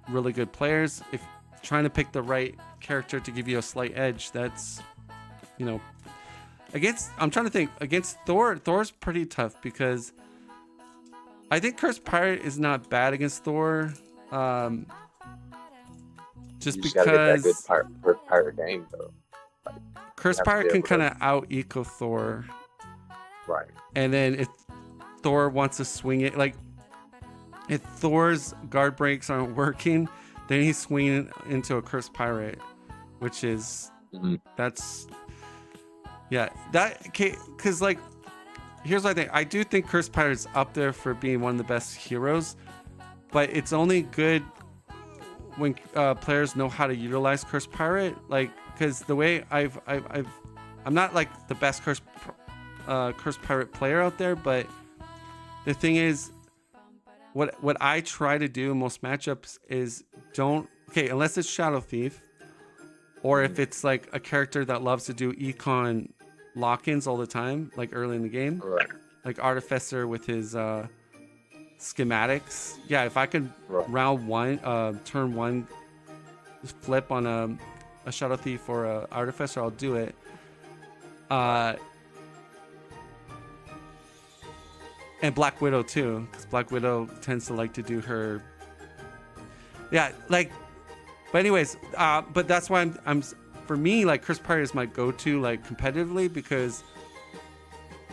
really good players, if trying to pick the right character to give you a slight edge, that's, you know, I'm trying to think, against Thor's pretty tough because I think Cursed Pirate is not bad against Thor. Just because gotta get that good pirate game though. Like, Cursed Pirate can kind of out eco Thor. Right. And then if Thor wants to swing it, like if Thor's guard breaks aren't working, then he's swinging into a Cursed Pirate, which is that's because like here's what I think. I do think Cursed Pirate is up there for being one of the best heroes, but it's only good when players know how to utilize Cursed Pirate. Like, because the way I'm not like the best Cursed Pirate player out there, but the thing is, what I try to do in most matchups is unless it's Shadow Thief, or if it's like a character that loves to do econ lock-ins all the time, like early in the game, like Artificer with his schematics. Yeah, if I could round one, turn one, flip on a Shadow Thief or a Artificer, I'll do it. And Black Widow too, because Black Widow tends to like to do her. Yeah, like, but anyways, but that's why I'm for me, like, Cursed Pirate is my go-to, like, competitively, because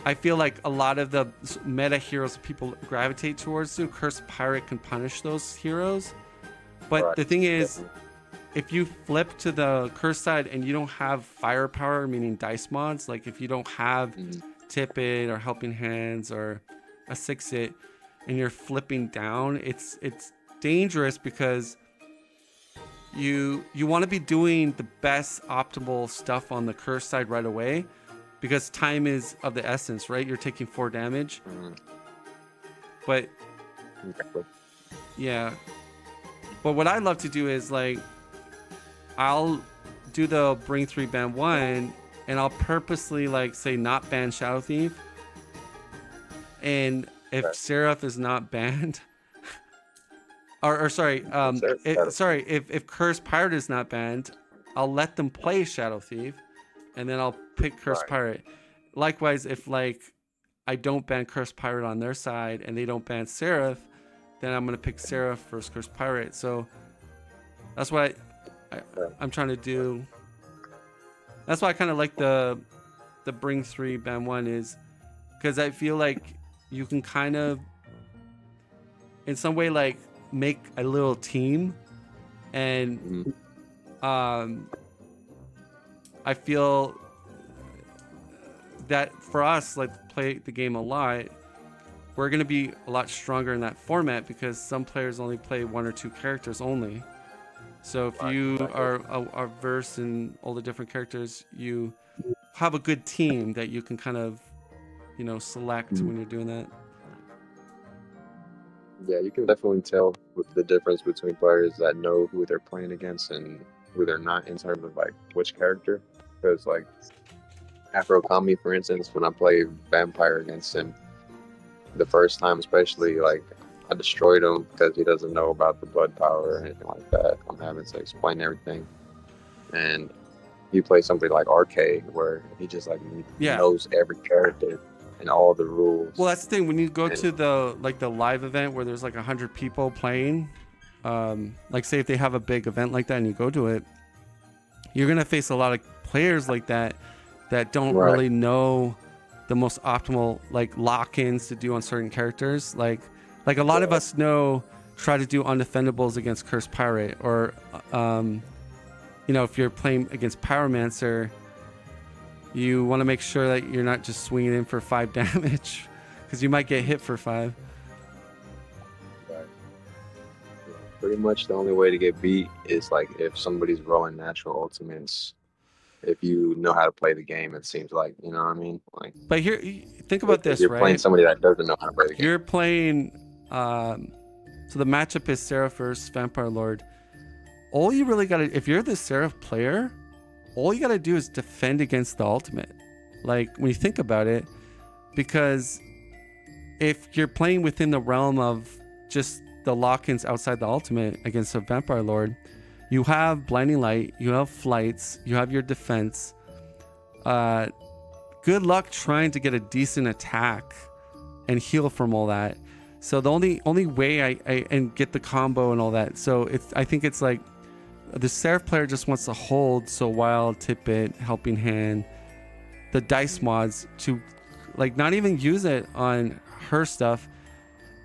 I feel like a lot of the meta heroes people gravitate towards too, Cursed Pirate can punish those heroes. But the thing is, if you flip to the curse side and you don't have firepower, meaning dice mods, like if you don't have Tip It or Helping Hands or a 6-It, and you're flipping down, it's dangerous because you want to be doing the best optimal stuff on the curse side right away, because time is of the essence, right? You're taking 4 damage. But yeah. But what I love to do is, like, I'll do the bring 3 ban 1, and I'll purposely, like, say not ban Shadow Thief. And if Seraph is not banned, if Cursed Pirate is not banned, I'll let them play Shadow Thief, and then I'll pick Cursed Pirate. Likewise, if, like, I don't ban Cursed Pirate on their side and they don't ban Seraph, then I'm gonna pick Seraph versus Cursed Pirate. So that's what I'm trying to do. That's why I kind of like the bring 3 ban 1, is because I feel like you can kind of, in some way, like, make a little team, and I feel that for us, like, play the game a lot, we're going to be a lot stronger in that format, because some players only play 1 or 2 characters only. So if you are versed in all the different characters, you have a good team that you can kind of, you know, select when you're doing that. Yeah, you can definitely tell the difference between players that know who they're playing against and who they're not, in terms of, like, which character. Because, like, Afro Kami, for instance, when I play Vampire against him the first time, especially, like, I destroyed him because he doesn't know about the blood power or anything like that. I'm having to explain everything. And you play somebody like Arcade, where he just like Yeah. knows every character and all the rules. Well, that's the thing. When you go to the live event where there's like 100 people playing, like say if they have a big event like that and you go to it, you're gonna face a lot of players like that don't really know the most optimal like lock-ins to do on certain characters. Like a lot of us know try to do undefendables against Cursed Pirate, or if you're playing against Pyromancer, you want to make sure that you're not just swinging in for 5 damage, because you might get hit for 5. Right. Pretty much the only way to get beat is like if somebody's rolling natural ultimates. If you know how to play the game, it seems like, you know what I mean? Like, but here, think about this, you're right? playing somebody that doesn't know how to play the game. You're playing, so the matchup is Seraph versus Vampire Lord. All you really gotta, if you're the Seraph player, all you gotta do is defend against the ultimate. Like, when you think about it, because if you're playing within the realm of just the lock-ins outside the ultimate against a Vampire Lord, you have Blinding Light, you have flights, you have your defense. Good luck trying to get a decent attack and heal from all that. So the only way I and get the combo and all that. So I think it's like the Seraph player just wants to hold, so Wild, Tippet, Helping Hand, the dice mods to like not even use it on her stuff,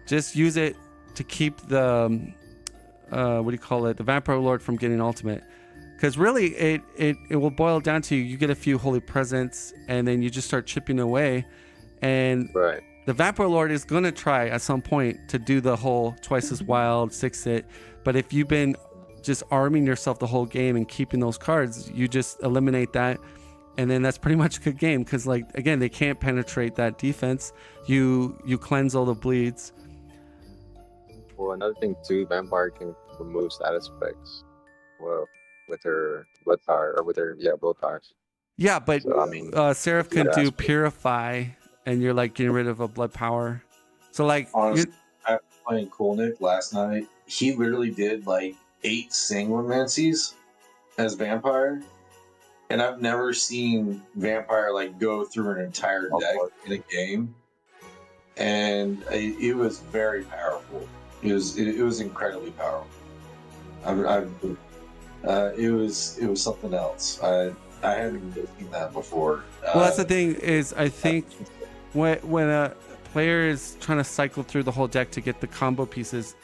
just use it to keep the the Vampire Lord from getting ultimate. Because really it will boil down to you get a few holy presents and then you just start chipping away, and the Vampire Lord is going to try at some point to do the whole twice as wild 6-it, but if you've been just arming yourself the whole game and keeping those cards, you just eliminate that, and then that's pretty much a good game. Because like again, they can't penetrate that defense. You cleanse all the bleeds. Well, another thing too, Vampire can remove status effects. Well, with her blood power, or with her blood powers. Yeah, but so, I mean, Seraph can do Purify, and you're like getting rid of a blood power. So like, honestly, I was playing Cool Nick last night. He literally did like 8 Sanguimancies as Vampire, and I've never seen Vampire like go through an entire deck in a game, and it was very powerful. It was incredibly powerful. It was something else. I hadn't seen that before. Well, that's the thing is, I think when a player is trying to cycle through the whole deck to get the combo pieces,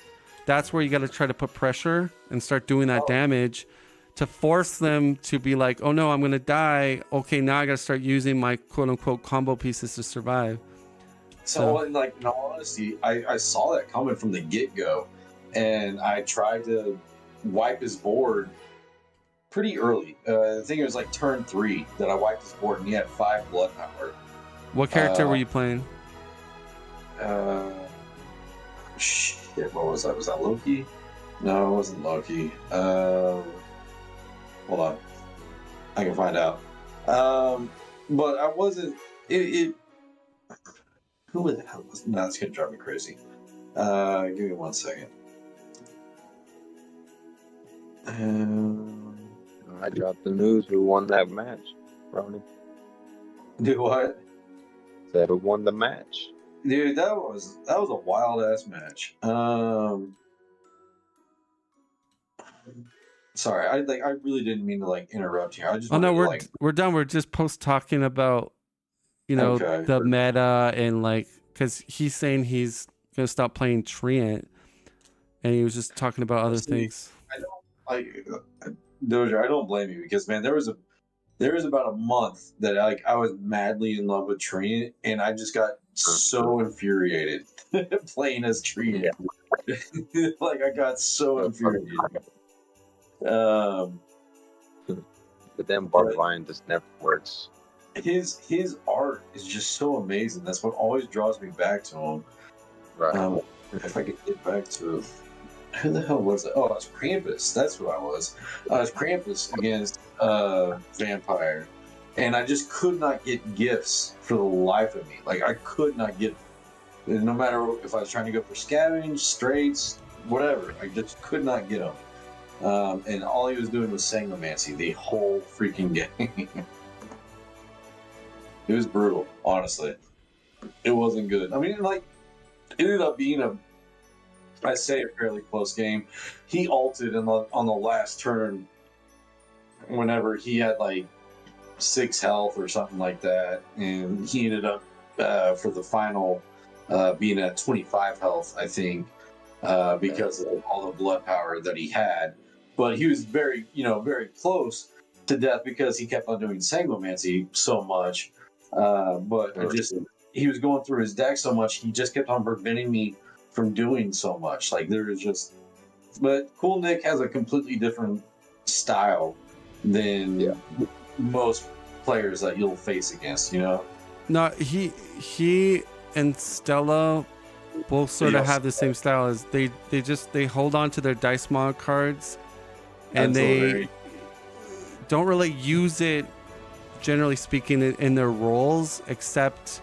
that's where you got to try to put pressure and start doing that damage to force them to be like, oh no, I'm gonna die. Okay, now I got to start using my quote unquote combo pieces to survive. So, like, in all honesty, I saw that coming from the get-go, and I tried to wipe his board pretty early. I think it was like turn 3 that I wiped his board, and he had 5 blood power. What character were you playing? Shit, what was that? Was that Loki? No, it wasn't Loki. Hold on. I can find out. But I wasn't... Who the hell was... No, it's going to drive me crazy. Give me 1 second. I dropped the news. Who won that match, Ronnie? Do what? Said who won the match. Dude, that was a wild ass match. Sorry, I really didn't mean to like interrupt here. I just we're done. We're just post talking about the meta, and like, because he's saying he's gonna stop playing Treant, and he was just talking about other things. Doja, I don't blame you, because man, there was about a month that I was madly in love with Treant, and I just got so infuriated playing as Treant. Like, I got so infuriated. But then Barbarian just never works. His art is just so amazing. That's what always draws me back to him. Right. If I could get back to... Who the hell was it? Oh, it was Krampus. That's who I was. I was Krampus against Vampire. And I just could not get gifts for the life of me. Like, I could not get... And no matter if I was trying to go for scavenge, straights, whatever, I just could not get him. And all he was doing was Sangomancy the whole freaking game. It was brutal, honestly. It wasn't good. I mean, like, it ended up being a fairly close game. He ulted on the last turn whenever he had like 6 health or something like that, and he ended up for the final being at 25 health, I think, because of all the blood power that he had. But he was very close to death because he kept on doing Sangomancy so much. But he was going through his deck so much, he just kept on preventing me from doing so much. Like, there was just. But Cool Nick has a completely different style than most players that you'll face against, No, he and Stella both sort of have the same style. As they hold on to their dice mod cards, and they don't really use it, generally speaking, in their roles, except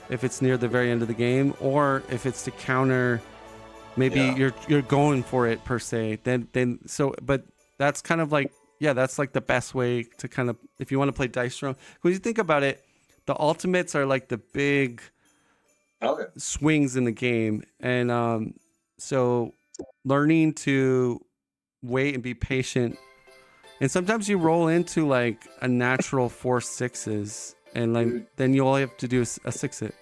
if it's near the very end of the game, or if it's to counter. Maybe you're going for it per se. But that's kind of like, that's like the best way to kind of, if you want to play dice throw. When you think about it, the ultimates are like the big swings in the game, and so learning to wait and be patient. And sometimes you roll into like a natural 4 6s, and like then you all have to do a 6-it,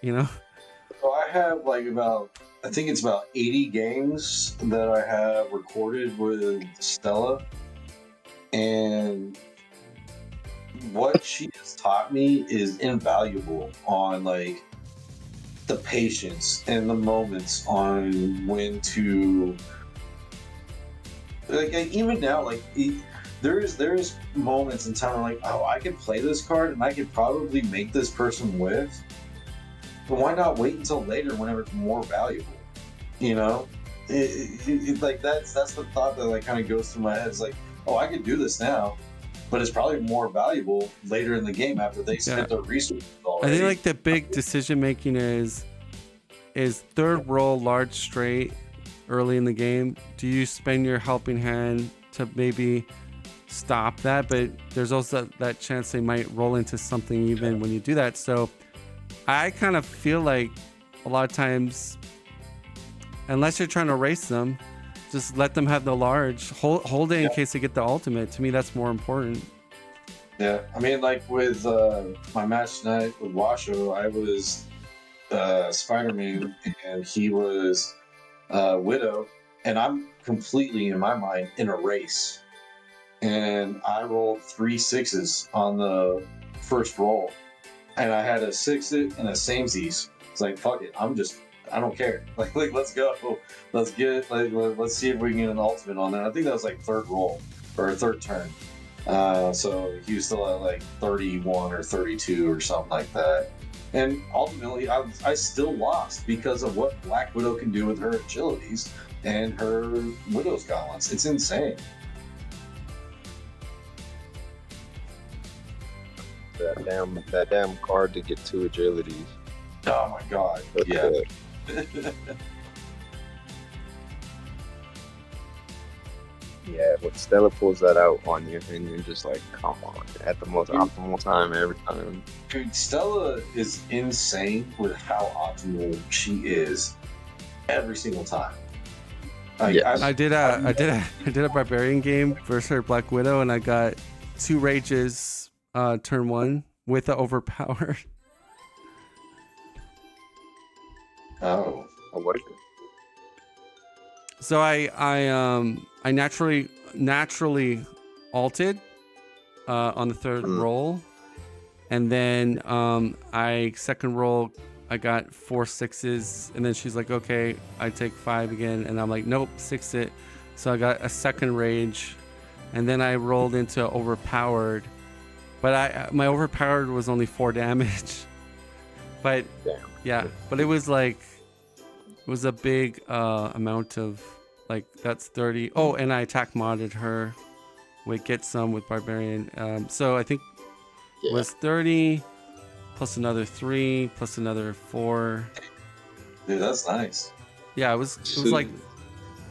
So I have like I think it's about 80 games that I have recorded with Stella, and what she has taught me is invaluable on like the patience and the moments on when to like even now, like there's moments in time where like, oh, I could play this card and I could probably make this person with. But why not wait until later whenever it's more valuable? Like that's the thought that like kind of goes through my head. It's like, oh, I could do this now, but it's probably more valuable later in the game after they spent their resources already. I think like the big decision making is third roll large straight early in the game. Do you spend your helping hand to maybe stop that? But there's also that chance they might roll into something even when you do that. So I kind of feel like a lot of times, unless you're trying to race them, just let them have the large. Hold it in case they get the ultimate. To me, that's more important. Yeah, I mean, like with my match tonight with Washo, I was Spider-Man and he was Widow, and I'm completely, in my mind, in a race. And I rolled 3 6s on the first roll. And I had a 6-it and a samesies. It's like, fuck it, I don't care. Like let's go. Let's get let's see if we can get an ultimate on that. I think that was like third roll or third turn. So he was still at like 31 or 32 or something like that. And ultimately, I still lost because of what Black Widow can do with her agilities and her Widow's Gauntlets. It's insane. That damn card to get 2 agilities. Oh my god. Yeah. Yeah, when Stella pulls that out on you, and you're just like, come on, at the most optimal time every time. Dude, Stella is insane with how optimal she is every single time. Like, I did a barbarian game versus her Black Widow, and I got 2 rages turn 1 with the overpowered. Oh, what is it? So I naturally ulted on the third roll, and then I second roll I got 4 6s, and then she's like, okay, I take 5 again, and I'm like, nope, 6-it. So I got a second rage, and then I rolled into overpowered, but my overpowered was only 4 damage. But but it was a big amount of, like, that's 30. Oh, and I attack modded her with get some with barbarian. So I think it was 30 plus another 3 plus another 4. Dude, that's nice. Yeah, it was like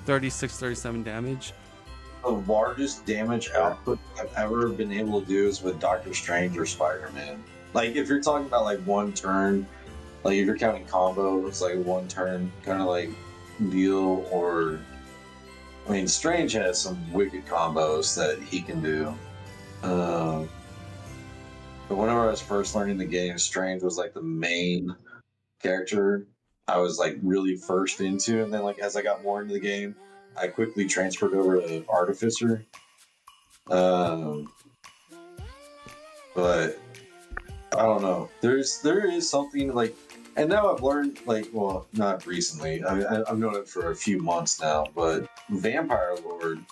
36, 37 damage. The largest damage output I've ever been able to do is with Doctor Strange or Spider-Man. Like, if you're talking about like one turn, like if you're counting combo, it's like one turn kind of like deal. Or, I mean, Strange has some wicked combos that he can do. But whenever I was first learning the game, Strange was like the main character I was like really first into, and then like as I got more into the game, I quickly transferred over to Artificer. But I don't know. There is something like, and now I've learned like, well, not recently. I've known it for a few months now, but Vampire Lord,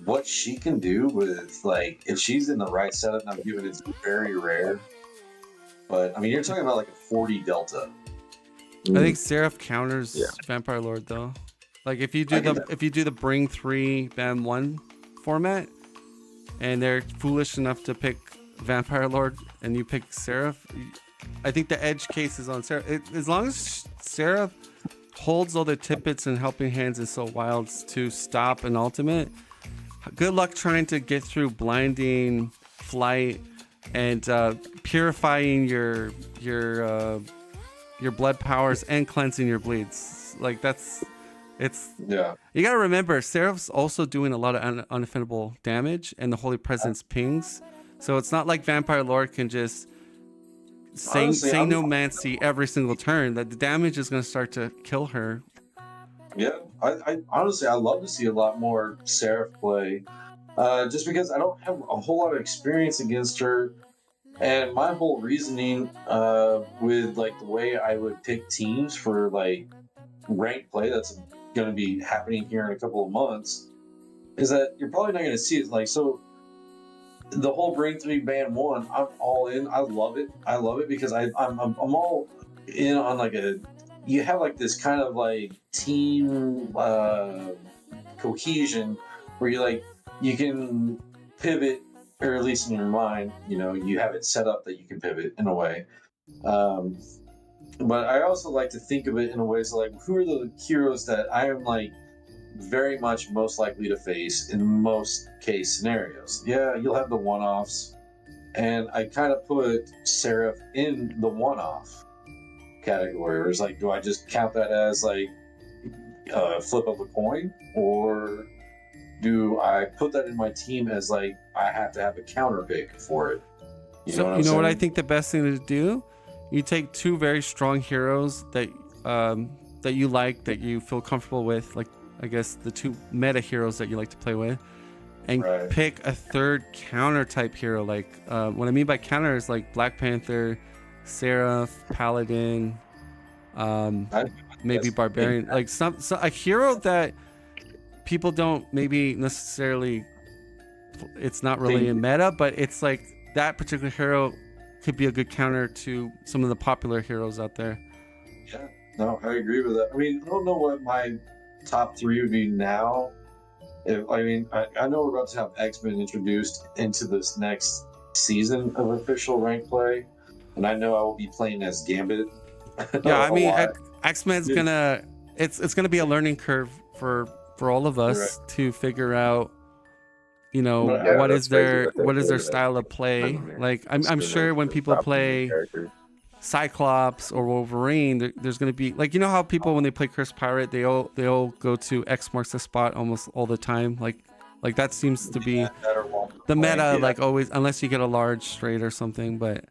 what she can do with like if she's in the right setup, and I'm giving it's very rare. But I mean, you're talking about like a 40 delta. I think Seraph counters Vampire Lord though. Like if you do the bring 3 ban 1 format, and they're foolish enough to pick Vampire Lord and you pick Seraph, I think the edge case is on Seraph. As long as Seraph holds all the tidbits and helping hands and so wilds to stop an ultimate, good luck trying to get through blinding, flight, and purifying your blood powers and cleansing your bleeds. Like you gotta remember, Seraph's also doing a lot of unoffendable damage, and the Holy Presence pings. So it's not like Vampire Lord can just say Nomancy every single turn. That the damage is gonna start to kill her. Yeah, I honestly I love to see a lot more Seraph play, just because I don't have a whole lot of experience against her. And my whole reasoning with like the way I would pick teams for like ranked play that's going to be happening here in a couple of months is that you're probably not going to see it. Like, so the whole bring 3 ban 1, I'm all in. I love it because I'm all in on like you have like this kind of like team cohesion where you can pivot, or at least in your mind, you have it set up that you can pivot in a way. But I also like to think of it in a way so like, who are the heroes that I am like very much most likely to face in most case scenarios? Yeah, you'll have the one-offs, and I kind of put Seraph in the one-off category. Where it's like, do I just count that as like a flip of a coin, or do I put that in my team as like I have to have a counter pick for it? You know what I think the best thing to do? You take 2 very strong heroes that you like, that you feel comfortable with, like I guess the 2 meta heroes that you like to play with, and pick a third counter type hero. Like what I mean by counter is like Black Panther, Seraph, Paladin, maybe Barbarian, like so a hero that people don't maybe necessarily, it's not really a meta, but it's like that particular hero could be a good counter to some of the popular heroes out there. Yeah, no, I agree with that. I mean, I don't know what my top 3 would be now. I know we're about to have X-Men introduced into this next season of official rank play, and I know I will be playing as Gambit. Yeah, I mean, X-Men's it's gonna be a learning curve for all of us to figure out, what is their style of play. Like I'm sure when people play Cyclops or Wolverine, there's going to be like, how people when they play Curse Pirate, they all go to X marks the spot almost all the time. Like that seems to be the meta, like always, unless you get a large straight or something. But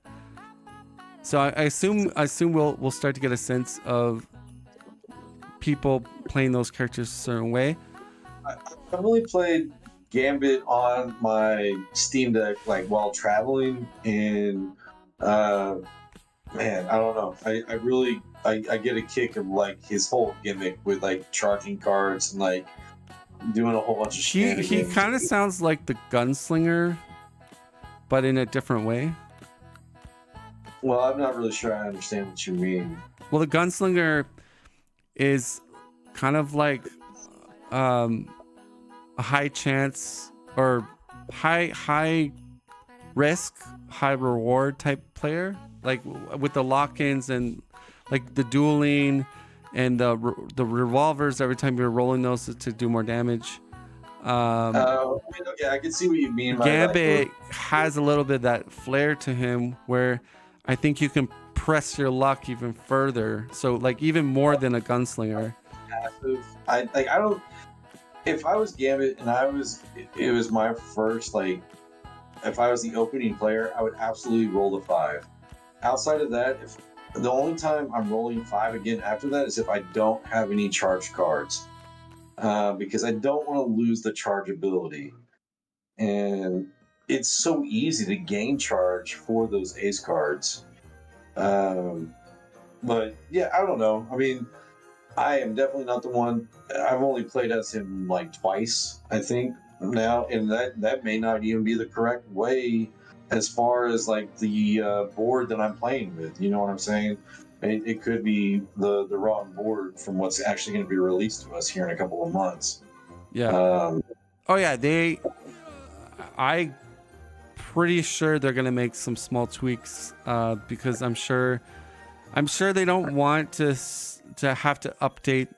so I assume we'll start to get a sense of people playing those characters a certain way. I've only played Gambit on my Steam Deck like while traveling, and man, I don't know. I really get a kick of like his whole gimmick with like charging cards and like doing a whole bunch of shit. He kind of sounds like the Gunslinger, but in a different way. Well, I'm not really sure I understand what you mean. Well, the Gunslinger is kind of like a high chance or high risk, high reward type player, like with the lock-ins and like the dueling and the revolvers every time you're rolling those to do more damage. Okay, I can see what you mean by Gambit has a little bit of that flair to him where I think you can press your luck even further. So like even more than a gunslinger. Passive. I don't. If I was Gambit and it was my first if I was the opening player, I would absolutely roll the 5. Outside of that, if the only time I'm rolling 5 again after that is if I don't have any charged cards, because I don't want to lose the charge ability, and it's so easy to gain charge for those ace cards. But yeah, I don't know. I mean, I am definitely not the one. I've only played as him like twice, I think now, and that may not even be the correct way as far as like the board that I'm playing with. You know what I'm saying? It could be the wrong board from what's actually going to be released to us here in a couple of months. Yeah. Oh yeah, I pretty sure they're gonna make some small tweaks because I'm sure they don't want to have to update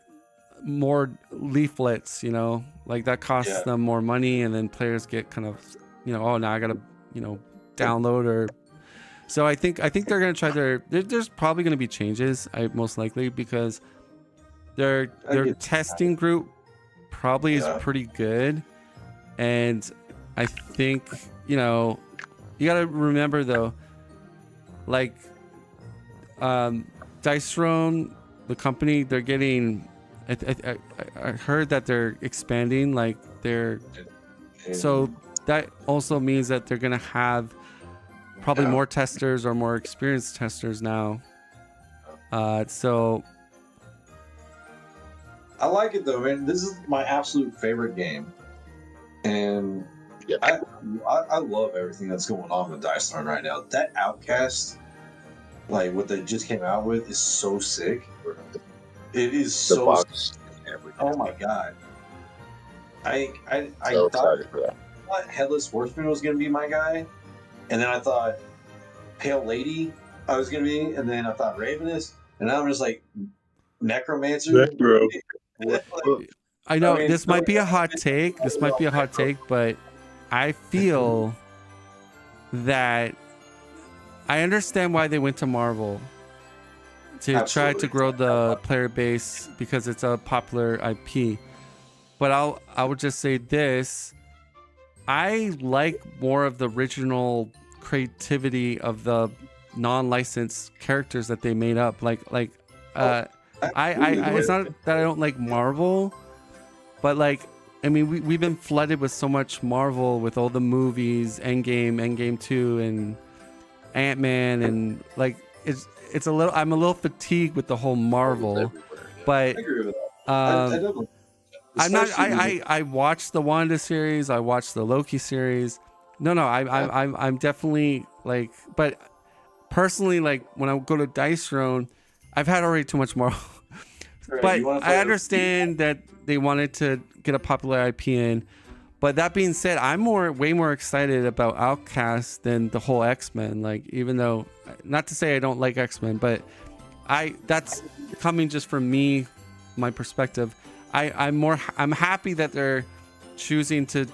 more leaflets, you know, like that costs them more money, and then players get kind of, you know, oh, now I gotta, you know, download or. So I think they're gonna try there's probably gonna be changes, most likely, because their testing group probably is pretty good, and I think, you know, you gotta remember though, like Dice Throne, the company, they're getting. I heard that they're expanding, like so that also means that they're gonna have probably more testers or more experienced testers now. So I like it though, man. This is my absolute favorite game, and I love everything that's going on with Dice Throne right now. That Outcast, like what they just came out with, is so sick. It is so sick. Oh my god! I thought Headless Horseman was gonna be my guy, and then I thought Pale Lady I was gonna be, and then I thought Ravenous, and now I'm just like Necromancer. I know this might be a hot take. But I feel that I understand why they went to Marvel to try to grow the player base because it's a popular IP. But I would just say this: I like more of the original creativity of the non-licensed characters that they made up. Like I it's not that I don't like Marvel, but like, I mean, we've been flooded with so much Marvel with all the movies, Endgame 2, and Ant-Man, and like it's a little. I'm a little fatigued with the whole Marvel, but I agree with that. I'm not. I watched the Wanda series. I watched the Loki series. No, I'm definitely like. But personally, like when I go to Dice Throne, I've had already too much Marvel. But I understand that they wanted to get a popular IP in. But that being said, I'm way more excited about Outcast than the whole X-Men. Like, even though, not to say I don't like X-Men, but that's coming just from me, my perspective. I'm happy that they're choosing to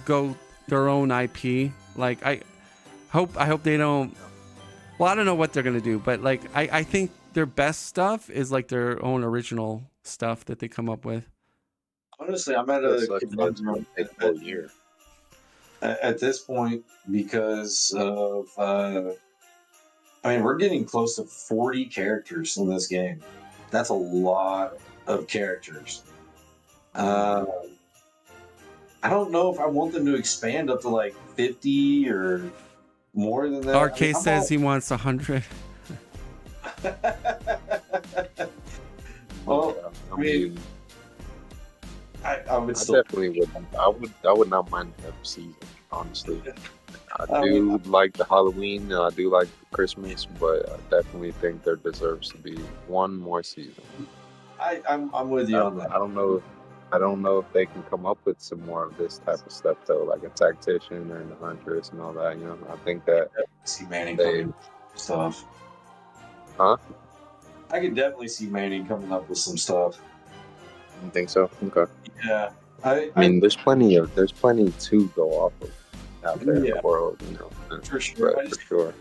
go their own IP. Like, I hope they don't. Well, I don't know what they're gonna do, but like I think their best stuff is like their own original stuff that they come up with. Honestly, I'm at a year at this point because of. I mean, we're getting close to 40 characters in this game. That's a lot of characters. I don't know if I want them to expand up to like 50 or more than that. RK says he wants 100. Well, I mean, I would still definitely would. I would not mind every season, honestly. I do like the Halloween. I do like Christmas, but I definitely think there deserves to be one more season. I'm with you on that. I don't know if they can come up with some more of this type of stuff though, like a tactician and a huntress and all that. You know, I think that see Manning stuff. Huh? I could definitely see Manny coming up with some stuff. You think so? Okay. Yeah, I mean, there's plenty to go off of out there in Yeah. the world, you know. For sure. But for sure.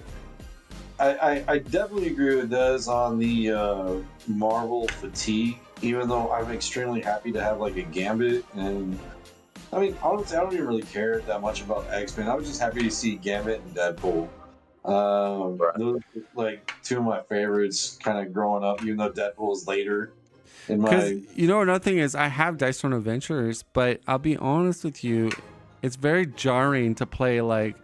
I definitely agree with Des on the Marvel fatigue, even though I'm extremely happy to have like a Gambit. And I mean, honestly, I don't even really care that much about X-Men. I was just happy to see Gambit and Deadpool. Right. Those are like two of my favorites kind of growing up, even though Deadpool is later in Because my. you know, another thing is I have Dice Throne Adventures, but I'll be honest with you, it's very jarring to play like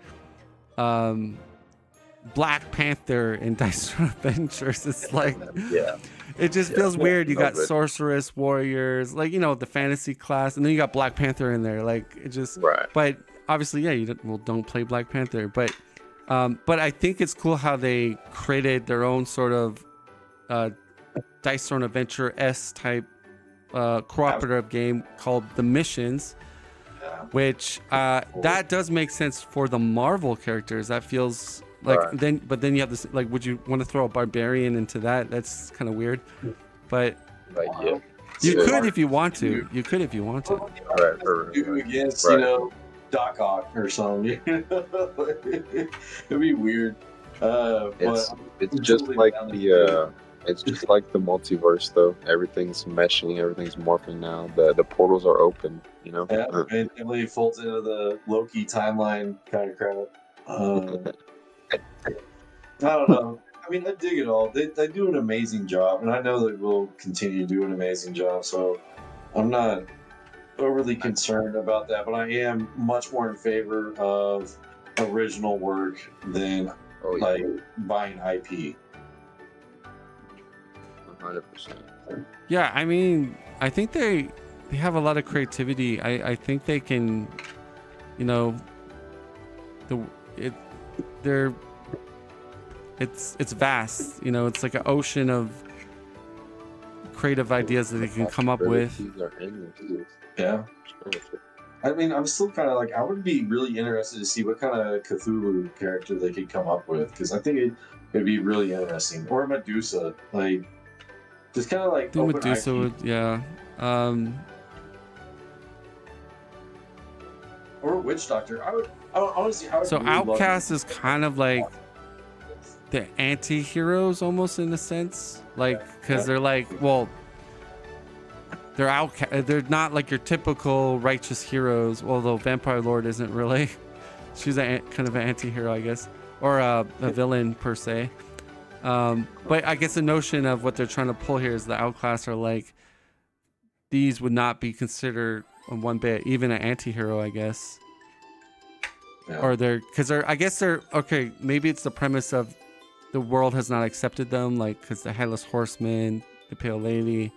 Black Panther in Dice Throne Adventures. It's like, Yeah. it just feels weird. You no got good. Sorceress Warriors, like, you know, the fantasy class, and then you got Black Panther in there. Like, it just Right. But obviously, yeah, don't play Black Panther. But I think it's cool how they created their own sort of Dice Throne Adventure S type cooperative game called The Missions, which that does make sense for the Marvel characters. That feels like Right. then you have this, like, would you want to throw a barbarian into that? That's kind of weird, but Like, yeah. you Yeah. could if you want to. You could if you want to. Right. Do against Right. Doc Ock or something. It'd be weird. It's just like it's just like the multiverse though. Everything's meshing, everything's morphing now. The portals are open, you know. Yeah, it really folds into the Loki timeline kind of crap. I don't know. I mean, I dig it all. They do an amazing job, and I know they will continue to do an amazing job. So I'm not overly concerned about that, but I am much more in favor of original work than Oh yeah, like buying IP. 100%. Yeah, I mean, I think they have a lot of creativity. I think they can, you know, it's vast. You know, it's like an ocean of creative ideas that they can come up with. Are endless. Yeah. I mean, I'm still kind of like, I would be really interested to see what kind of Cthulhu character they could come up with, because I think it'd be really interesting. Or Medusa, like, just kind of like. I think open Medusa IP. would, yeah. Or Witch Doctor. I would honestly. So really love Outcast is kind of like the anti-heroes almost, in a sense, like, because they're like, well, they're outcast. They're not like your typical righteous heroes, although Vampire Lord isn't really. She's kind of an anti-hero, I guess, or a villain per se. But I guess the notion of what they're trying to pull here is the Outcasts are like, these would not be considered one bit, even an anti-hero, I guess. Yeah. Or I guess they're okay. Maybe it's the premise of the world has not accepted them, like, because the Headless Horseman, the Pale Lady,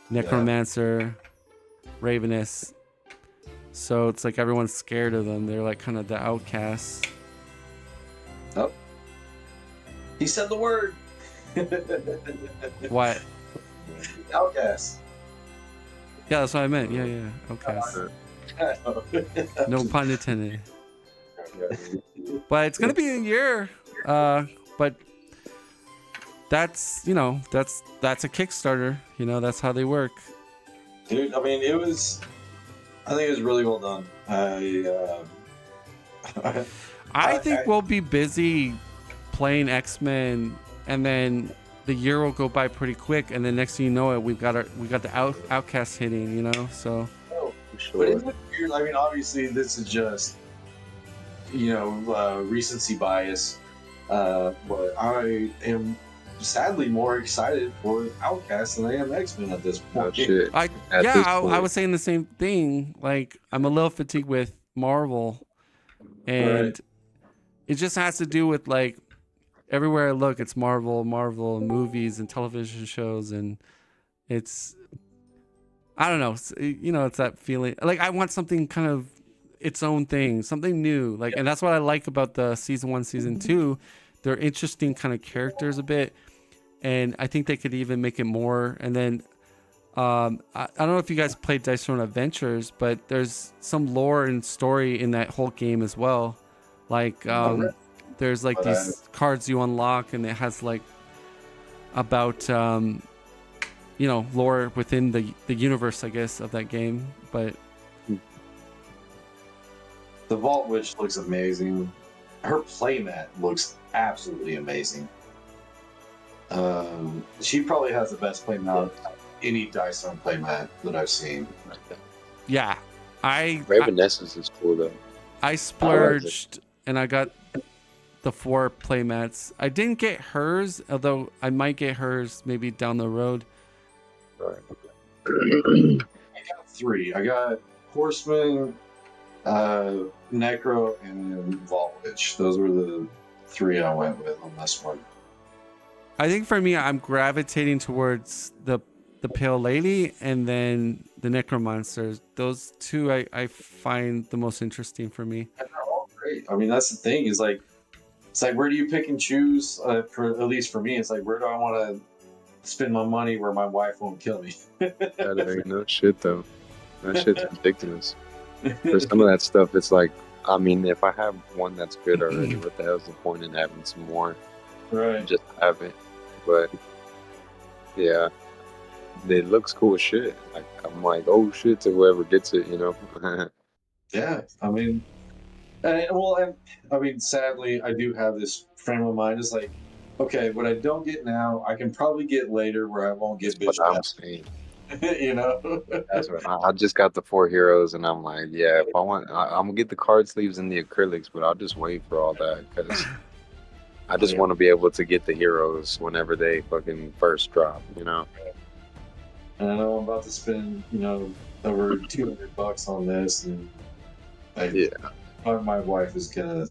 Necromancer, Ravenous. So it's like everyone's scared of them. They're like kind of the outcasts. Oh. He said the word. What? Outcast. Yeah, that's what I meant. Yeah, outcasts. No pun intended. But it's gonna be a year. But that's, you know, that's a Kickstarter. You know, that's how they work. Dude, I mean, I think it was really well done. I think we'll be busy playing X-Men, and then the year will go by pretty quick, and then next thing you know it, we got the Outcast hitting, you know. So. But isn't it weird? I mean, obviously, this is just, you know, recency bias. But I am sadly more excited for Outcast than I am X-Men at this point. Oh, shit. I was saying the same thing. Like, I'm a little fatigued with Marvel, and it just has to do with, like, everywhere I look, it's Marvel, movies and television shows, and it's, I don't know, you know, it's that feeling. Like, I want something kind of its own thing, something new. Like, and that's what I like about the season 1, season 2. They're interesting kind of characters a bit, and I think they could even make it more. And then I don't know if you guys played Dice Throne Adventures, but there's some lore and story in that whole game as well. Like there's like these cards you unlock, and it has like about lore within the universe, I guess, of that game. But The Vault Witch looks amazing. Her playmat looks absolutely amazing. She probably has the best playmat of any Dice Zone playmat that I've seen. yeah, Raven Essence is cool though. I splurged and I got the 4 playmats. I didn't get hers, although I might get hers maybe down the road. Right. I got 3. I got Horseman, Necro, and Vault Witch. Those were the 3 I went with on this one. I think for me, I'm gravitating towards the Pale Lady and then the Necromancers. Those 2 I find the most interesting for me. And they're all great. I mean, that's the thing. Is like, it's like, where do you pick and choose? For at least for me, it's like, where do I want to spend my money where my wife won't kill me? That ain't no shit though. That shit's ridiculous. For some of that stuff, it's like, I mean, if I have one that's good already, what the hell's the point in having some more? Right. Just have it. But yeah, it looks cool as shit. Like, I'm like, oh shit, to whoever gets it, Yeah. I mean, sadly, I do have this frame of mind. It's like, okay, what I don't get now, I can probably get later where I won't get That's bitched what I'm out. saying. That's what I just got the 4 heroes, and I'm like, yeah, if I want, I'm gonna get the card sleeves and the acrylics, but I'll just wait for all that because I just want to be able to get the heroes whenever they fucking first drop, And I know I'm about to spend, over $200 on this, and my wife is gonna